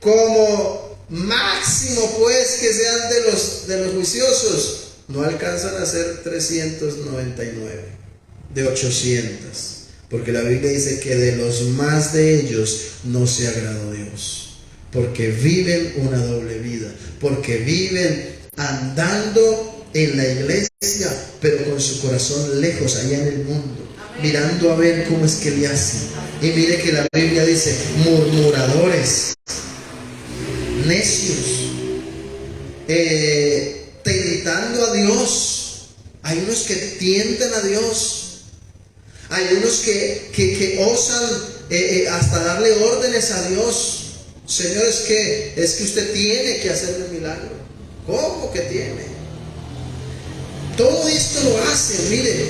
como máximo pues que sean de los juiciosos, no alcanzan a ser 399 de 800, porque la Biblia dice que de los más de ellos no se agradó Dios, porque viven una doble vida, porque viven andando en la iglesia pero con su corazón lejos, allá en el mundo, mirando a ver cómo es que le hacen. Y mire que la Biblia dice murmuradores, necios, tentando a Dios. Hay unos que tientan a Dios, hay unos que osan hasta darle órdenes a Dios. Señor, es que usted tiene que hacerle un milagro. ¿Cómo que tiene? Todo esto lo hacen, mire,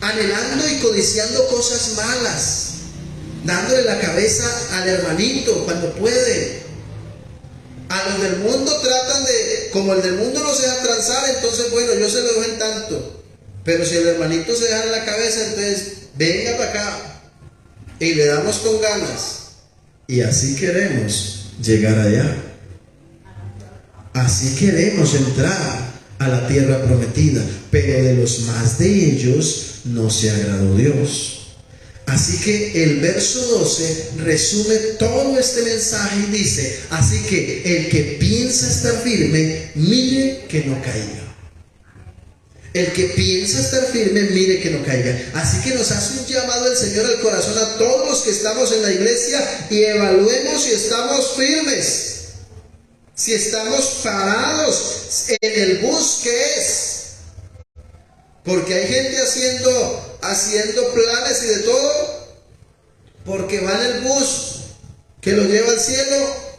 anhelando y codiciando cosas malas, dándole la cabeza al hermanito cuando puede. A los del mundo tratan de, como el del mundo no se deja transar, entonces bueno, yo se lo dejo en tanto. Pero si el hermanito se deja en la cabeza, entonces venga para acá y le damos con ganas. Y así queremos llegar allá. Así queremos entrar a la tierra prometida, pero de los más de ellos no se agradó Dios. Así que el verso 12 resume todo este mensaje y dice: así que el que piensa estar firme, mire que no caiga. El que piensa estar firme, mire que no caiga. Así que nos hace un llamado el Señor al corazón a todos los que estamos en la iglesia y evaluemos si estamos firmes, si estamos parados en el bus que es. Porque hay gente haciendo planes y de todo, porque va en el bus que lo lleva al cielo.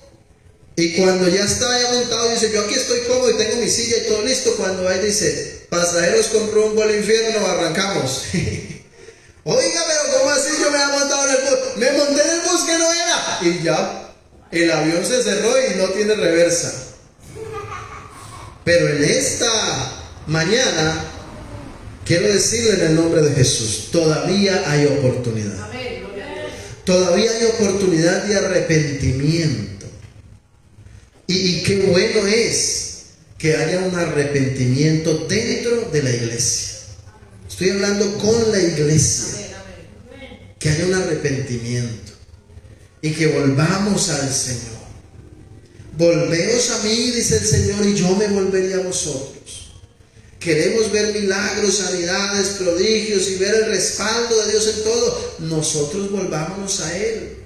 Y cuando ya está ahí montado, dice: yo aquí estoy cómodo y tengo mi silla y todo listo. Cuando ahí dice: pasajeros con rumbo al infierno, arrancamos. Oiga, pero ¿cómo así? Yo me había montado en el bus. Me monté en el bus que no era. Y ya el avión se cerró y no tiene reversa. Pero en esta mañana quiero decirle en el nombre de Jesús: todavía hay oportunidad. Todavía hay oportunidad de arrepentimiento. Y qué bueno es que haya un arrepentimiento dentro de la iglesia. Estoy hablando con la iglesia. Que haya un arrepentimiento y que volvamos al Señor. Volveos a mí, dice el Señor, y yo me volveré a vosotros. Queremos ver milagros, sanidades, prodigios y ver el respaldo de Dios en todo. Nosotros volvámonos a Él.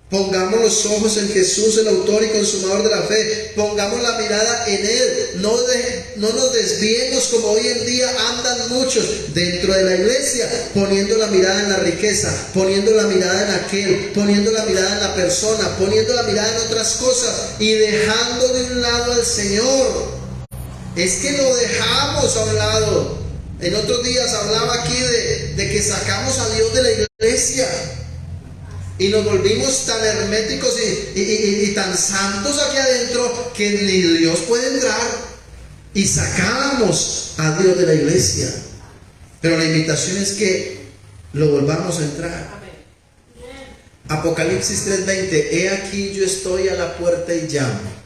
Pongamos los ojos en Jesús, el autor y consumador de la fe. Pongamos la mirada en Él. No nos desviemos como hoy en día andan muchos dentro de la iglesia, poniendo la mirada en la riqueza, poniendo la mirada en aquel, poniendo la mirada en la persona, poniendo la mirada en otras cosas y dejando de un lado al Señor. Es que lo dejamos a un lado. En otros días hablaba aquí de que sacamos a Dios de la iglesia. Y nos volvimos tan herméticos y tan santos aquí adentro que ni Dios puede entrar. Y sacamos a Dios de la iglesia. Pero la invitación es que lo volvamos a entrar. Apocalipsis 3:20: he aquí yo estoy a la puerta y llamo.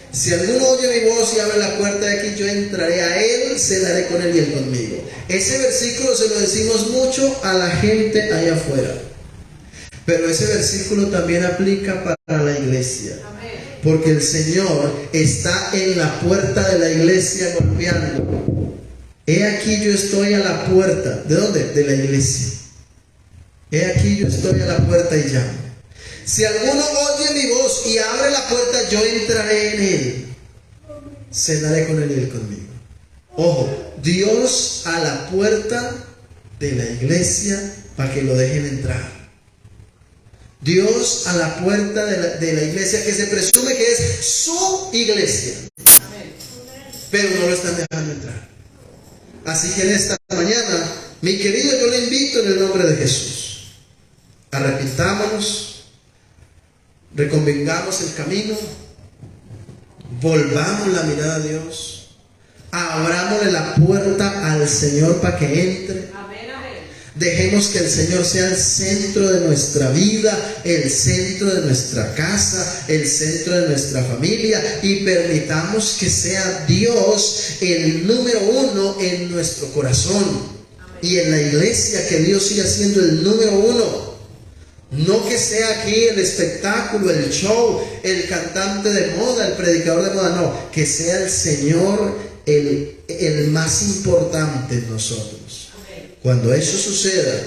Si alguno oye mi voz y abre la puerta de aquí, yo entraré a él, cenaré con él y él conmigo. Ese versículo se lo decimos mucho a la gente allá afuera. Pero ese versículo también aplica para la iglesia. Porque el Señor está en la puerta de la iglesia golpeando. He aquí yo estoy a la puerta. ¿De dónde? De la iglesia. He aquí yo estoy a la puerta y llamo. Si alguno oye mi voz y abre la puerta, yo entraré en él. Cenaré con él y él conmigo. Ojo, Dios a la puerta de la iglesia para que lo dejen entrar. Dios a la puerta de la iglesia, que se presume que es su iglesia. Pero no lo están dejando entrar. Así que en esta mañana, mi querido, yo le invito en el nombre de Jesús: arrepentámonos, reconvengamos el camino, volvamos la mirada a Dios, abrámosle la puerta al Señor para que entre. Dejemos que el Señor sea el centro de nuestra vida, el centro de nuestra casa, el centro de nuestra familia, y permitamos que sea Dios el número uno en nuestro corazón. Y en la iglesia, que Dios siga siendo el número uno. No que sea aquí el espectáculo, el show, el cantante de moda, el predicador de moda. No, que sea el Señor el más importante en nosotros. Cuando eso suceda,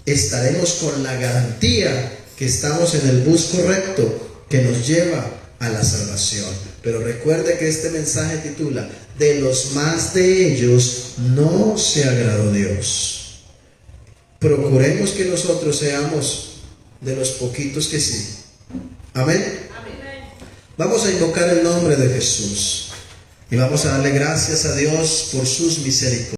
estaremos con la garantía que estamos en el bus correcto que nos lleva a la salvación. Pero recuerde que este mensaje titula: de los más de ellos no se agradó Dios. Procuremos que nosotros seamos de los poquitos que sí. Amén. Vamos a invocar el nombre de Jesús y vamos a darle gracias a Dios por sus misericordias.